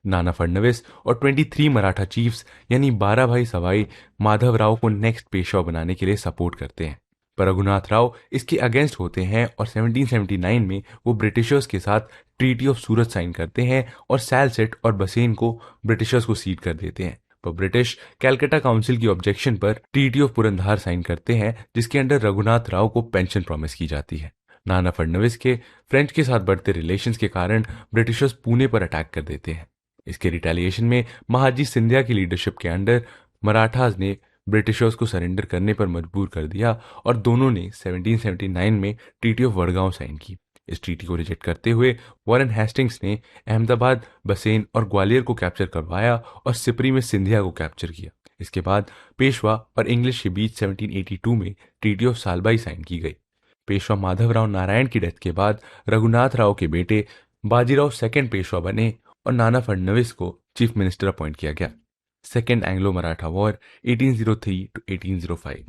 नाना फडणवीस और 23 मराठा चीफ्स यानी 12 भाई सवाई माधवराव को नेक्स्ट पेशवा बनाने के लिए सपोर्ट करते हैं, पर रघुनाथ राव इसके अगेंस्ट होते हैं और 1779 में वो ब्रिटिशर्स के साथ ट्रीटी ऑफ सूरत साइन करते हैं और सैलसेट और बसेन को ब्रिटिशर्स को सीड कर देते हैं। पर ब्रिटिश कैलकाटा काउंसिल की ऑब्जेक्शन पर ट्रीटी ऑफ पुरंदर साइन करते हैं, जिसके अंडर रघुनाथ राव को पेंशन प्रॉमिस की जाती है। नाना फडणवीस के फ्रेंच के साथ बढ़ते रिलेशंस के कारण ब्रिटिशर्स पुणे पर अटैक कर देते हैं। इसके रिटेलिएशन में महाजी सिंधिया की लीडरशिप के अंडर मराठास ने ब्रिटिशर्स को सरेंडर करने पर मजबूर कर दिया और दोनों ने 1779 में ट्रीटी ऑफ वडगांव साइन की। इस ट्रीटी को रिजेक्ट करते हुए वॉरेन हेस्टिंग्स ने अहमदाबाद, बसेन और ग्वालियर को कैप्चर करवाया और सिपरी में सिंधिया को कैप्चर किया। इसके बाद पेशवा और इंग्लिश के बीच 1782 में ट्रीटी ऑफ सालबाई साइन की गई। पेशवा माधवराव नारायण की डेथ के बाद रघुनाथ राव के बेटे बाजीराव सेकंड पेशवा बने और नाना फडणवीस को चीफ मिनिस्टर अपॉइंट किया गया। Second Anglo Maratha war 1803 to 1805।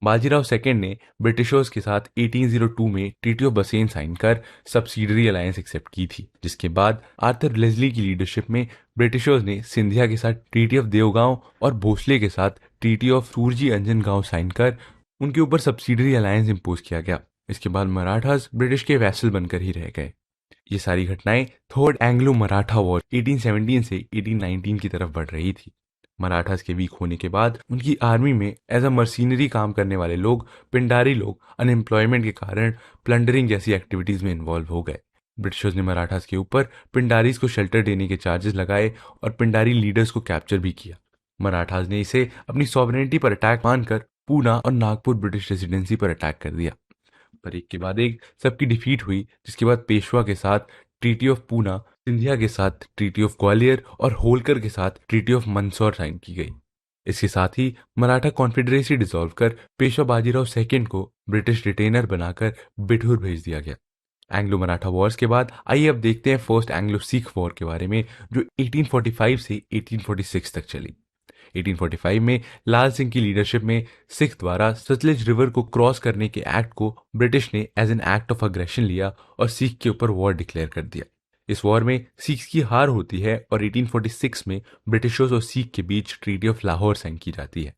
Bajirao second ने ब्रिटिशर्स के साथ 1802 में ट्रीटी ऑफ बसेन साइन कर सब्सिडरी अलायंस एक्सेप्ट की थी, जिसके बाद आर्थर लेस्ली की लीडरशिप में ब्रिटिशर्स ने सिंधिया के साथ ट्रीटी ऑफ देवगांव और भोसले के साथ ट्रीटी ऑफ सूरजी अंजन गांव साइन कर उनके ऊपर सब्सिडरी अलायंस इंपोज किया गया। इसके बाद मराठास ब्रिटिश के वैसल बनकर ही रह गए। ये सारी घटनाएं थर्ड एंग्लो मराठा वॉर 1817 से 1819 की तरफ बढ़ रही थी। मराठास के वीक होने के बाद उनकी आर्मी में एज अ मर्सिनरी काम करने वाले लोग, पिंडारी लोग अनएम्प्लॉयमेंट के कारण प्लंडरिंग जैसी एक्टिविटीज में इन्वॉल्व हो गए। ब्रिटिशर्स ने मराठास के ऊपर पिंडारीज को शेल्टर देने के चार्जेस लगाए और पिंडारी लीडर्स को कैप्चर भी किया। मराठास ने इसे अपनी सॉवरेनिटी पर अटैक मानकर पूना और नागपुर ब्रिटिश रेजिडेंसी पर अटैक कर दिया। पर एक के बाद एक सबकी डिफीट हुई, जिसके बाद पेशवा के साथ ट्रीटी ऑफ पूना, सिंधिया के साथ ट्रीटी ऑफ ग्वालियर और होलकर के साथ ट्रीटी ऑफ मंदसौर साइन की गई। इसके साथ ही मराठा कॉन्फेडरेसी डिसॉल्व कर पेशवा बाजीराव सेकंड को ब्रिटिश रिटेनर बनाकर बिठूर भेज दिया गया। एंग्लो मराठा वॉर्स के बाद आइए अब देखते हैं फर्स्ट एंग्लो सिख वॉर के बारे में, जो 1845 से 1846 तक चली। 1845 में लाल सिंह की लीडरशिप में सिख द्वारा सतलुज रिवर को क्रॉस करने के एक्ट को ब्रिटिश ने as an act of aggression लिया और सिख के ऊपर वॉर डिक्लेयर कर दिया। इस वॉर में सिख की हार होती है और 1846 में ब्रिटिशर्स और सिख के बीच ट्रीटी ऑफ लाहौर साइन की जाती है।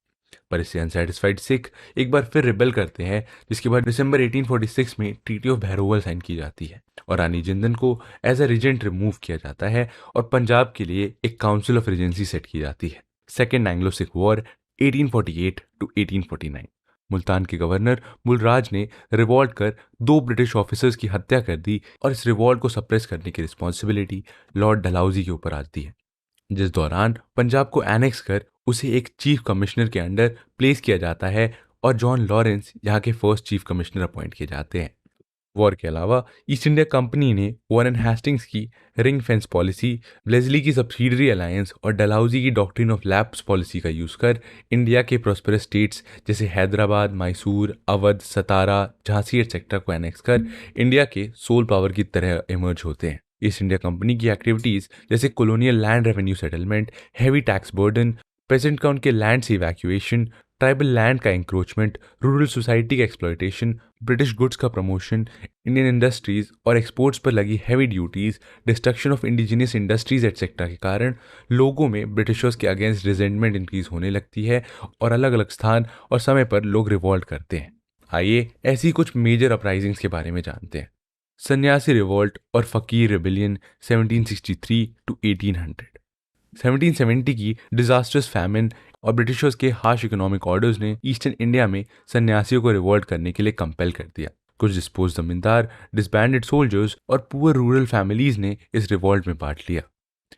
पर इससे अनसेटिस्फाइड सिख एक बार फिर रिबेल करते हैं, जिसके बाद दिसंबर 1846 में ट्रीटी ऑफ भैरोवल साइन की जाती है और रानी जिंदन को एज अ रीजेंट रिमूव किया जाता है और पंजाब के लिए एक काउंसिल ऑफ रीजेंसी सेट की जाती है। Second Anglo Sikh war 1848 to 1849। Multan के गवर्नर मुलराज ने रिवॉल्ट कर 2 ब्रिटिश ऑफिसर्स की हत्या कर दी और इस रिवॉल्ट को सप्रेस करने की रिस्पॉन्सिबिलिटी लॉर्ड डलहौजी के ऊपर आती है, जिस दौरान पंजाब को एनेक्स कर उसे एक चीफ कमिश्नर के अंडर प्लेस किया जाता है और जॉन लॉरेंस यहाँ के फर्स्ट चीफ कमिश्नर अपॉइंट किए जाते हैं। वॉर के अलावा ईस्ट इंडिया कंपनी ने वॉरेन हेस्टिंग्स की रिंग फेंस पॉलिसी, लेस्ली की सब्सिडरी अलायंस और डलहौजी की डॉक्ट्रिन ऑफ लैप्स पॉलिसी का यूज कर इंडिया के प्रॉस्परस स्टेट्स जैसे हैदराबाद, मैसूर, अवध, सतारा, झांसी एटसेट्रा को एनेक्स कर इंडिया के सोल पावर की तरह इमर्ज होते हैं। ईस्ट इंडिया कंपनी की एक्टिविटीज जैसे colonial land revenue settlement, heavy tax burden, peasant का उनके लैंड से इवैक्यूएशन, ट्राइबल लैंड का इंक्रोचमेंट, रूरल सोसाइटी का एक्सप्लॉयटेशन, ब्रिटिश गुड्स का प्रमोशन, इंडियन इंडस्ट्रीज और एक्सपोर्ट्स पर लगी heavy duties, destruction of indigenous industries etcetera के कारण लोगों में ब्रिटिशर्स के अगेंस्ट रिजेंटमेंट इंक्रीज होने लगती है और अलग अलग स्थान और समय पर लोग रिवॉल्ट करते हैं। आइए ऐसी कुछ मेजर अपराइजिंग्स के बारे में जानते हैं। सन्यासी रिवॉल्ट और फकीर रिबेलियन 1763 टू 1800। 1770 की डिजास्टर्स फैमिन और ब्रिटिशर्स के हार्श इकोनॉमिक ऑर्डर्स ने ईस्टर्न इंडिया में सन्यासियों को रिवॉल्ट करने के लिए कंपेल कर दिया। कुछ डिस्पोज जमींदार, डिसबैंडेड सोल्जर्स और पुअर रूरल फैमिलीज ने इस रिवॉल्ट में पार्ट लिया।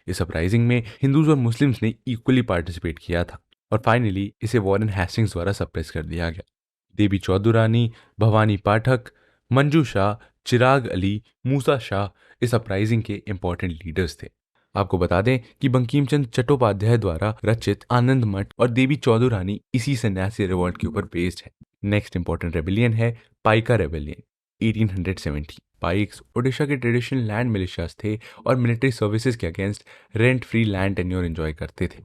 इस अपराइजिंग में हिंदूज और मुस्लिम्स ने इक्वली पार्टिसिपेट किया था और फाइनली इसे वॉरेन हेस्टिंग्स द्वारा सप्रेस कर दिया गया। देवी चौधुरानी, भवानी पाठक, मंजू शाह, चिराग अली, मूसा शाह इस अपराइजिंग के इंपॉर्टेंट लीडर्स थे। आपको बता दें कि बंकिम चंद्र चट्टोपाध्याय द्वारा रचित आनंद मठ और देवी चौधुरानी इसी सन्यासी रिवॉल्ट के ऊपर बेस्ड है। नेक्स्ट इंपॉर्टेंट रेबेलियन है पाइका रेबेलियन 1870। पाइक्स ओडिशा के ट्रेडिशनल लैंड मिलिशियास थे और मिलिट्री सर्विसेज के against rent free land tenure enjoy करते थे।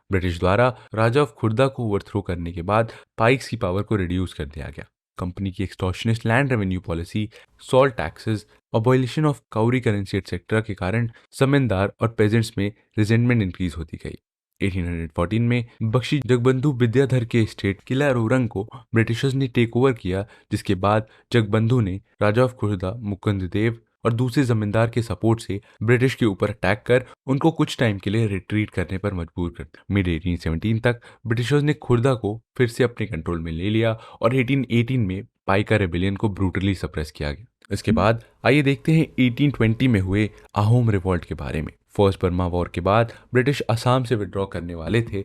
ब्रिटिश द्वारा राजा ऑफ खुर्दा को ओवरथ्रो करने के बाद पाइक्स की पावर को रिड्यूस कर दिया गया। कंपनी की extortionist land revenue policy, salt taxes, abolition of cowrie currency etcetera के कारण जमींदार और पेजेंट्स में रिजेंटमेंट इंक्रीज होती गई। 1814 में बख्शी जगबंधु विद्याधर के स्टेट किला रोरंग को ब्रिटिशर्स ने टेक ओवर किया, जिसके बाद जगबंधु ने राजा ऑफ खुर्दा मुकुंद देव और दूसरे जमींदार के सपोर्ट से ब्रिटिश के ऊपर अटैक कर उनको कुछ टाइम के लिए रिट्रीट करने पर मजबूर कर दिया। मिड 1817 तक ब्रिटिशर्स ने खुर्दा को फिर से अपने कंट्रोल में ले लिया और 1818 में पाइका रेबेलियन को ब्रूटली सप्रेस किया गया। इसके बाद आइए देखते हैं 1820 में हुए अहोम रिवॉल्ट के बारे में। फर्स्ट बर्मा वॉर के बाद ब्रिटिश असम से विड्रॉ करने वाले थे,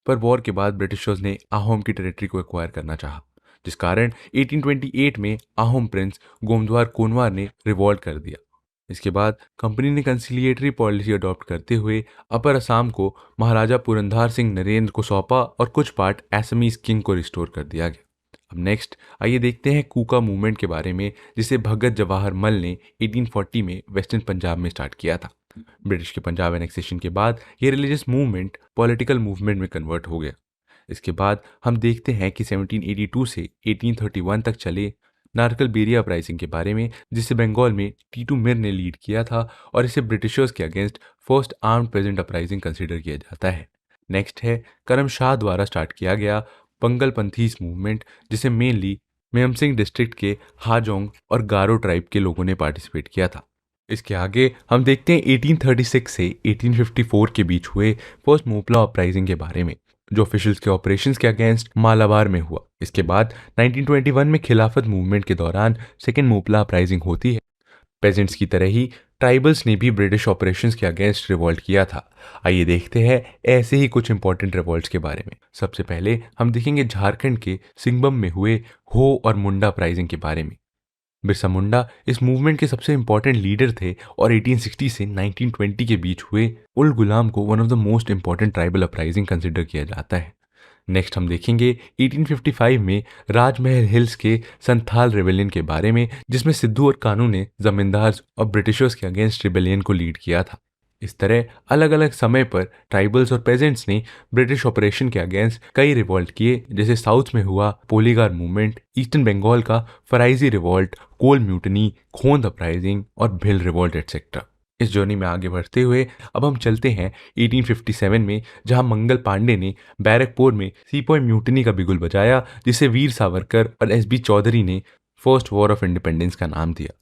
पर वॉर के बाद ब्रिटिशर्स ने अहोम की टेरिटरी को एक्वायर करना चाहा, जिस कारण 1828 में अहोम प्रिंस गोमद्वार कोनवार ने रिवॉल्ट कर दिया। इसके बाद कंपनी ने कंसिलिएटरी पॉलिसी अडॉप्ट करते हुए अपर असम को महाराजा पुरंदर सिंह नरेंद्र को सौंपा और कुछ पार्ट असमीज किंग को रिस्टोर कर दिया गया। अब नेक्स्ट आइए देखते हैं कूका मूवमेंट के बारे में, जिसे भगत जवाहर मल ने 1840 में वेस्टर्न पंजाब में स्टार्ट किया था। ब्रिटिश के पंजाब एनेक्सेशन के बाद ये रिलीजियस मूवमेंट पॉलिटिकल मूवमेंट में कन्वर्ट हो गया। इसके बाद हम देखते हैं कि 1782 से 1831 तक चले नारकल बेरिया अपराइजिंग के बारे में, जिसे बंगाल में टीटू मिर ने लीड किया था और इसे ब्रिटिशर्स के against first armed peasant uprising consider किया जाता है। नेक्स्ट है करम शाह द्वारा स्टार्ट किया गया पंगल पंथीस मूवमेंट, जिसे मेनली मेमसिंग डिस्ट्रिक्ट के हाजोंग और गारो ट्राइब के लोगों ने पार्टिसिपेट किया था। इसके आगे हम देखते हैं 1836 से 1854 के बीच हुए फर्स्ट मोपला अपराइजिंग के बारे में, जो ऑफिशियल्स के ऑपरेशंस के अगेंस्ट मालाबार में हुआ। इसके बाद 1921 में खिलाफत मूवमेंट के दौरान सेकेंड मोपला अपराइजिंग होती है। पेजेंट्स की तरह ही ट्राइबल्स ने भी ब्रिटिश ऑपरेशंस के अगेंस्ट रिवॉल्ट किया था। आइए देखते हैं ऐसे ही कुछ इंपॉर्टेंट रिवॉल्ट्स के बारे में। सबसे पहले हम देखेंगे झारखंड के सिंगबम में हुए हो और मुंडा अपराइजिंग के बारे में। बिरसा मुंडा इस मूवमेंट के सबसे इंपॉर्टेंट लीडर थे और 1860 से 1920 के बीच हुए उल गुलाम को one of the most important tribal uprising consider किया जाता है। नेक्स्ट हम देखेंगे 1855 में राजमहल हिल्स के संथाल रिबेलियन के बारे में, जिसमें सिद्धू और कानू ने जमींदार और ब्रिटिशर्स के अगेंस्ट रिबेलियन को लीड किया था। इस तरह अलग अलग समय पर ट्राइबल्स और पेजेंट्स ने ब्रिटिश ऑपरेशन के अगेंस्ट कई रिवॉल्ट किए, जैसे साउथ में हुआ पोलीगार मूवमेंट, ईस्टर्न बंगाल का फराइजी रिवॉल्ट, कोल म्यूटनी, खोंद अपराइजिंग और भिल रिवॉल्ट एटसेट्रा। इस जर्नी में आगे बढ़ते हुए अब हम चलते हैं 1857 में, जहां मंगल पांडे ने बैरकपुर में सीपॉय म्यूटनी का बिगुल बजाया, जिसे वीर सावरकर और एसबी चौधरी ने फर्स्ट वॉर ऑफ इंडिपेंडेंस का नाम दिया।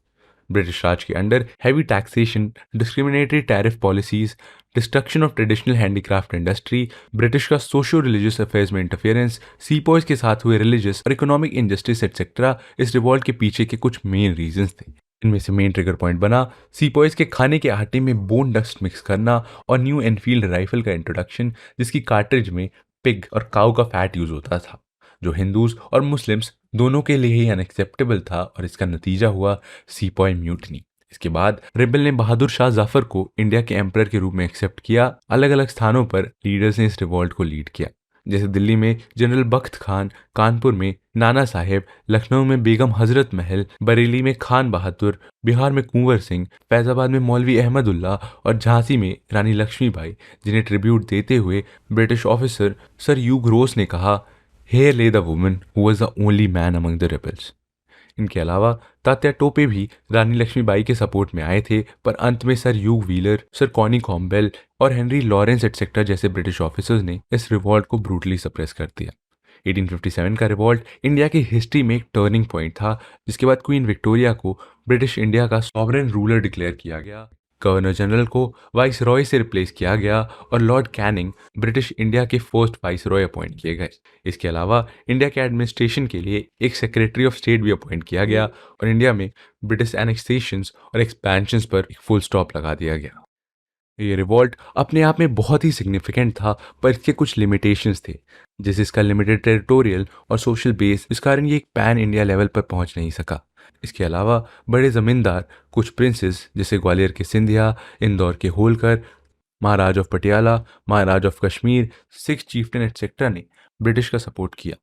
ब्रिटिश राज के under heavy taxation, discriminatory tariff policies, destruction of traditional handicraft industry, British का सोशियो रिलीजियस अफेयर्स में इंटरफेरेंस, सीपॉयज के साथ हुए रिलीजियस और इकोनॉमिक इनजस्टिस एटसेट्रा इस रिवॉल्ट के पीछे के कुछ मेन रीजंस थे। इनमें से मेन ट्रिगर पॉइंट बना सीपॉयज के खाने के आटे में बोन डस्ट मिक्स करना और न्यू एनफील्ड राइफल का इंट्रोडक्शन, जिसकी कार्ट्रिज में पिग और काऊ का फैट यूज होता था, जो हिंदूज और मुस्लिम्स दोनों के लिए ही अनएक्सेप्टेबल था, और इसका नतीजा हुआ सीपॉय म्यूटनी। इसके बाद रिबल ने बहादुर शाह जफर को इंडिया के एम्परर के रूप में एक्सेप्ट किया। अलग अलग स्थानों पर लीडर्स ने इस रिवॉल्ट को लीड किया, जैसे दिल्ली में जनरल बख्त खान, कानपुर में नाना साहेब, लखनऊ में बेगम हजरत महल, बरेली में खान बहादुर, बिहार में कुंवर सिंह, फैजाबाद में मौलवी अहमदुल्ला और झांसी में रानी लक्ष्मीबाई, जिन्हें ट्रिब्यूट देते हुए ब्रिटिश ऑफिसर सर ह्यूग रोस ने कहा, "Here lay the woman who was the only man among the rebels." इनके अलावा तात्या टोपे भी रानी लक्ष्मीबाई के सपोर्ट में आए थे, पर अंत में sir Hugh wheeler, sir Connie Campbell और हेनरी लॉरेंस एटसेट्रा जैसे ब्रिटिश ऑफिसर्स ने इस रिवॉल्ट को ब्रूटली सप्रेस कर दिया। 1857 का रिवॉल्ट इंडिया की हिस्ट्री में एक टर्निंग पॉइंट था, जिसके बाद क्वीन विक्टोरिया को ब्रिटिश इंडिया का सॉवरेन रूलर डिक्लेयर किया गया, गवर्नर जनरल को वाइस रॉय से रिप्लेस किया गया और लॉर्ड कैनिंग ब्रिटिश इंडिया के फर्स्ट वाइस रॉय अपॉइंट किए गए। इसके अलावा इंडिया के एडमिनिस्ट्रेशन के लिए एक सेक्रेटरी ऑफ स्टेट भी अपॉइंट किया गया और इंडिया में ब्रिटिश एनेक्सेशंस और एक्सपेंशंस पर एक फुल स्टॉप लगा दिया गया। ये रिवॉल्ट अपने आप में बहुत ही सिग्निफिकेंट था, पर इसके कुछ लिमिटेशंस थे, जैसे इसका लिमिटेड टेरिटोरियल और सोशल बेस, इस कारण ये एक पैन इंडिया लेवल पर पहुंच नहीं सका। इसके अलावा बड़े जमींदार, कुछ प्रिंसेस जैसे ग्वालियर के सिंधिया, इंदौर के Holkar, Maharaj of Patiala, Maharaj of Kashmir, Sikh chieftain etcetera ने ब्रिटिश का सपोर्ट किया।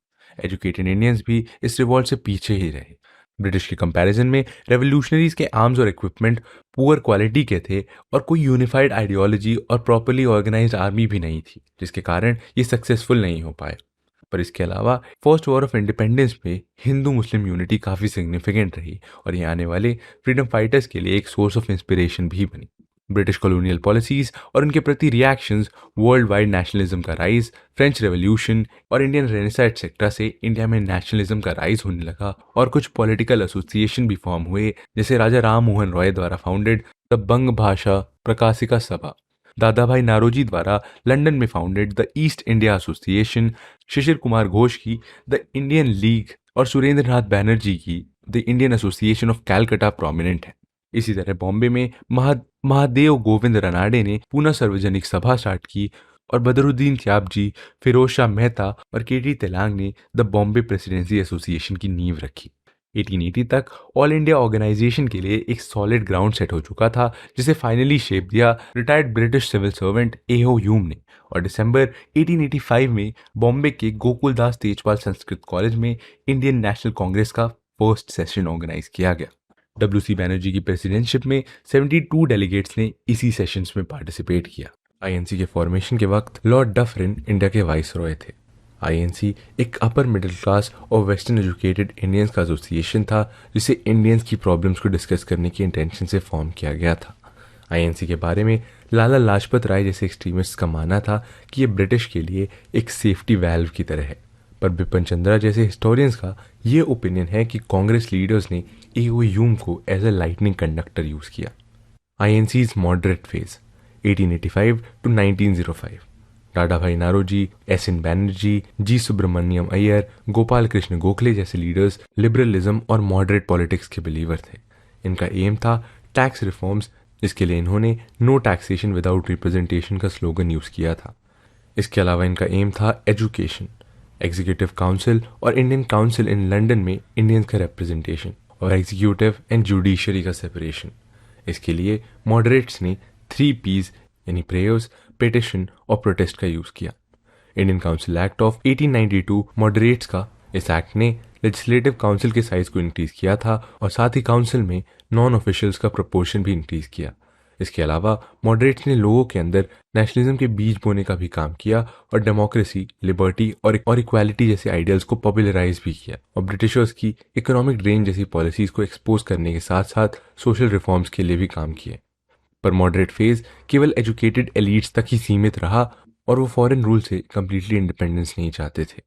एजुकेटेड इंडियंस भी इस रिवॉल्ट से पीछे ही रहे। ब्रिटिश के कंपैरिजन में रेवोल्यूशनरीज के आर्म्स और इक्विपमेंट पुअर क्वालिटी के थे और कोई यूनिफाइड आइडियोलॉजी और प्रॉपर्ली ऑर्गेनाइज्ड आर्मी भी नहीं थी, जिसके कारण ये सक्सेसफुल नहीं हो पाए। पर इसके अलावा फर्स्ट वॉर ऑफ इंडिपेंडेंस में हिंदू मुस्लिम यूनिटी काफ़ी सिग्निफिकेंट रही और ये आने वाले फ्रीडम फाइटर्स के लिए एक सोर्स ऑफ इंस्पिरेशन भी बनी। ब्रिटिश कॉलोनियल पॉलिसीज और उनके प्रति रिएक्शंस, वर्ल्ड वाइड नेशनलिज्म का राइज, फ्रेंच रेवोल्यूशन और इंडियन रेनेसां एक्सेट्रा से इंडिया में नेशनलिज्म का राइज होने लगा और कुछ पॉलिटिकल एसोसिएशन भी फॉर्म हुए, जैसे राजा राम मोहन रॉय द्वारा फाउंडेड द बंग भाषा प्रकाशिका सभा, दादा भाई नारोजी द्वारा लंदन में founded the East India Association, Shishir Kumar Ghosh की द इंडियन लीग और सुरेंद्र नाथ बैनर्जी की the Indian Association of Calcutta prominent है। इसी तरह बॉम्बे में महादेव गोविंद रनाडे ने पूना सार्वजनिक सभा स्टार्ट की और बदरुद्दीन त्याबजी, फिरोज शाह मेहता और केटी तेलांग ने द बॉम्बे प्रेसिडेंसी एसोसिएशन की नींव रखी। 1880 तक ऑल इंडिया ऑर्गेनाइजेशन के लिए एक सॉलिड ग्राउंड सेट हो चुका था, जिसे फाइनली शेप दिया retired British civil servant A.O. Hume ने, और दिसंबर 1885 में बॉम्बे के गोकुलदास तेजपाल संस्कृत कॉलेज में इंडियन नेशनल कांग्रेस का फर्स्ट सेशन ऑर्गेनाइज किया गया। W.C. बैनर्जी की प्रेसिडेंटशिप में 72 डेलीगेट्स ने इसी सेशंस में पार्टिसिपेट किया। INC के फॉर्मेशन के वक्त लॉर्ड डफरिन इंडिया के वाइसरॉय थे। INC एक अपर मिडिल क्लास और वेस्टर्न एजुकेटेड इंडियंस का एसोसिएशन था, जिसे इंडियंस की प्रॉब्लम्स को डिस्कस करने की इंटेंशन से फॉर्म किया गया था। INC के बारे में लाला लाजपत राय जैसे एक्सट्रीमिस्ट का मानना था कि ये ब्रिटिश के लिए एक सेफ्टी वैल्व की तरह है, पर बिपिन चंद्रा जैसे हिस्टोरियंस का ये ओपिनियन है कि कांग्रेस लीडर्स ने A.O. ह्यूम को as a lightning conductor use किया। INC's moderate phase 1885 to 1905। दादा भाई नारोजी, S.N. बैनर्जी, G. सुब्रमण्यम अय्यर, गोपाल कृष्ण गोखले जैसे लीडर्स लिबरलिज्म और मॉडरेट पॉलिटिक्स के बिलीवर थे। इनका एम था टैक्स रिफॉर्म्स, जिसके लिए इन्होंने नो टैक्सेशन विदाउट रिप्रेजेंटेशन का स्लोगन यूज किया था। इसके अलावा इनका एम था एजुकेशन, एग्जीक्यूटिव काउंसिल और इंडियन काउंसिल इन लंदन में इंडियंस का रिप्रेजेंटेशन और एग्जीक्यूटिव एंड जुडिशरी का सेपरेशन। इसके लिए मॉडरेट्स ने 3 P's यानी प्रेयर्स, पिटिशन और प्रोटेस्ट का यूज किया। Indian council act of 1892 moderates का, इस एक्ट ने लेजिस्लेटिव काउंसिल के साइज को इंक्रीज किया था और साथ ही काउंसिल में नॉन ऑफिशियल्स का प्रोपोर्शन भी इंक्रीज किया। इसके अलावा मॉडरेट्स ने लोगों के अंदर नेशनलिज्म के बीज बोने का भी काम किया और डेमोक्रेसी, लिबर्टी और इक्वालिटी जैसे आइडियल्स को पॉपुलराइज भी किया, और ब्रिटिशर्स की इकोनॉमिक ड्रेन जैसी पॉलिसीज को एक्सपोज करने के साथ साथ सोशल रिफॉर्म्स के लिए भी काम किए। पर मॉडरेट फेज केवल एजुकेटेड एलिट्स तक ही सीमित रहा और वो फॉरेन रूल से कंप्लीटली इंडिपेंडेंस नहीं चाहते थे।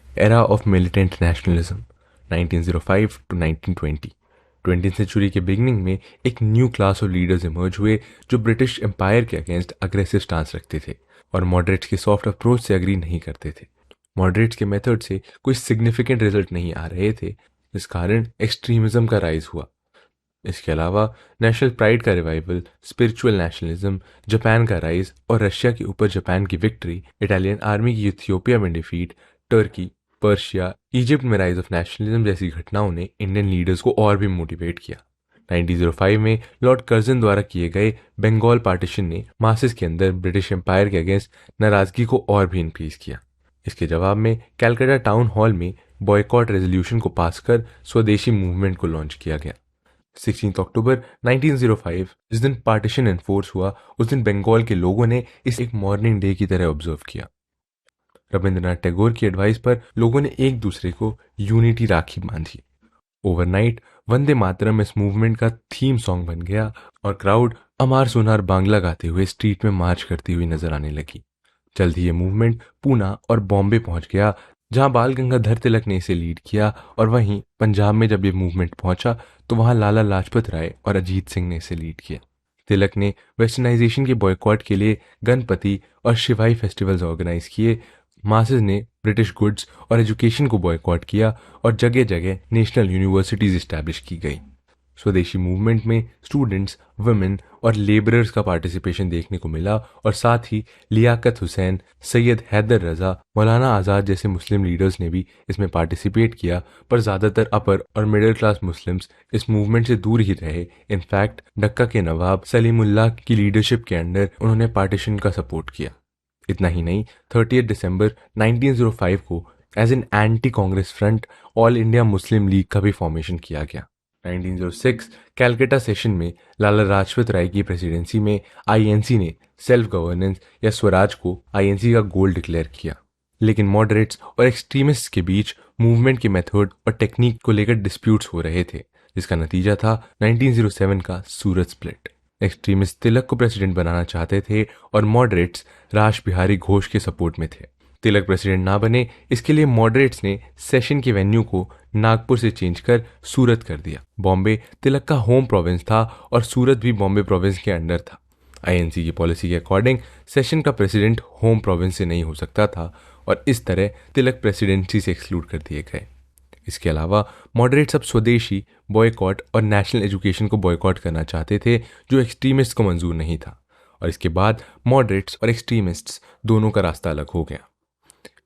Era of militant nationalism 1905 to 1920। 20th century के बिगिनिंग में एक new class of leaders emerge हुए जो ब्रिटिश एम्पायर के अगेंस्ट अग्रेसिव स्टांस रखते थे और मॉडरेट्स के सॉफ्ट अप्रोच से अग्री नहीं करते थे। मॉडरेट्स के मेथड से कोई सिग्निफिकेंट रिजल्ट नहीं आ रहे थे, जिस कारण एक्सट्रीमिज्म का राइज हुआ। इसके अलावा नेशनल प्राइड का रिवाइवल, स्पिरिचुअल नेशनलिज्म, जापान का राइज और रशिया के ऊपर जापान की विक्ट्री, इटालियन आर्मी की इथियोपिया में डिफीट, टर्की, पर्शिया, इजिप्ट में राइज ऑफ नेशनलिज्म जैसी घटनाओं ने इंडियन लीडर्स को और भी मोटिवेट किया। 1905 में लॉर्ड कर्जन द्वारा किए गए बंगाल पार्टीशन ने मासेस के अंदर ब्रिटिश एम्पायर के अगेंस्ट नाराजगी को और भी इंक्रीज किया। इसके जवाब में कैलकाटा टाउन हॉल में बॉयकॉट रेजोल्यूशन को पास कर स्वदेशी मूवमेंट को लॉन्च किया गया। 16 अक्टूबर 1905 जिस दिन पार्टीशन एनफोर्स हुआ, उस दिन बंगाल के लोगों ने इसे एक मॉर्निंग डे की तरह ऑब्जर्व किया। रविंद्रनाथ टैगोर की एडवाइस पर लोगों ने एक दूसरे को यूनिटी राखी बांधी। ओवरनाइट वंदे मातरम इस मूवमेंट का थीम सॉन्ग बन गया और क्राउड अमार सोनार बांग्ला गाते हुए स्ट्रीट में मार्च करती हुई नजर आने लगी। जल्द ही ये मूवमेंट पूना और बॉम्बे पहुंच गया, जहां बाल गंगाधर तिलक ने इसे लीड किया, और वहीं पंजाब में जब ये मूवमेंट पहुंचा तो वहां लाला लाजपत राय और अजीत सिंह ने इसे लीड किया। तिलक ने वेस्टर्नाइजेशन के बॉयकॉट के लिए गणपति और शिवाई फेस्टिवल्स ऑर्गेनाइज किए। मासेस ने ब्रिटिश गुड्स और एजुकेशन को बॉयकॉट किया और जगह जगह नेशनल यूनिवर्सिटीज इस्टेब्लिश की गई। स्वदेशी मूवमेंट में स्टूडेंट्स, वुमेन और लेबरर्स का पार्टिसिपेशन देखने को मिला और साथ ही लियाकत हुसैन, सैयद हैदर रजा, मौलाना आज़ाद जैसे मुस्लिम लीडर्स ने भी इसमें पार्टिसिपेट किया, पर ज़्यादातर अपर और मिडिल क्लास मुस्लिम्स इस मूवमेंट से दूर ही रहे। इनफैक्ट डक्का के नवाब सलीमुल्लाह की लीडरशिप के अंडर उन्होंने पार्टीशन का सपोर्ट किया। इतना ही नहीं, 30 दिसंबर 1905 को as an anti Congress front All India Muslim League का भी फॉर्मेशन किया गया। 1906 कैलकाटा सेशन में लाला लाजपत राय की प्रेसिडेंसी में आईएनसी ने सेल्फ गवर्नेंस या स्वराज को आईएनसी का गोल डिक्लेयर किया। लेकिन मॉडरेट्स और एक्सट्रीमिस्ट्स के बीच मूवमेंट के मेथड और टेक्निक को लेकर डिस्प्यूट्स हो रहे थे, जिसका नतीजा था 1907 का सूरत स्प्लिट। एक्सट्रीमिस्ट तिलक को प्रेसिडेंट बनाना चाहते थे और मॉडरेट्स राज बिहारी घोष के सपोर्ट में थे। तिलक प्रेसिडेंट ना बने, इसके लिए मॉडरेट्स ने सेशन के वेन्यू को नागपुर से चेंज कर सूरत कर दिया। बॉम्बे तिलक का होम प्रोविंस था और सूरत भी बॉम्बे प्रोविंस के अंडर था। आईएनसी की पॉलिसी के अकॉर्डिंग सेशन का प्रेसिडेंट होम प्रोविंस से नहीं हो सकता था और इस तरह तिलक प्रेसिडेंसी से एक्सक्लूड कर दिए गए। इसके अलावा मॉडरेट्स अब स्वदेशी बॉयकॉट और नेशनल एजुकेशन को बॉयकॉट करना चाहते थे, जो एक्सट्रीमिस्ट को मंजूर नहीं था। और इसके बाद मॉडरेट्स और एक्सट्रीमिस्ट्स दोनों का रास्ता अलग हो गया।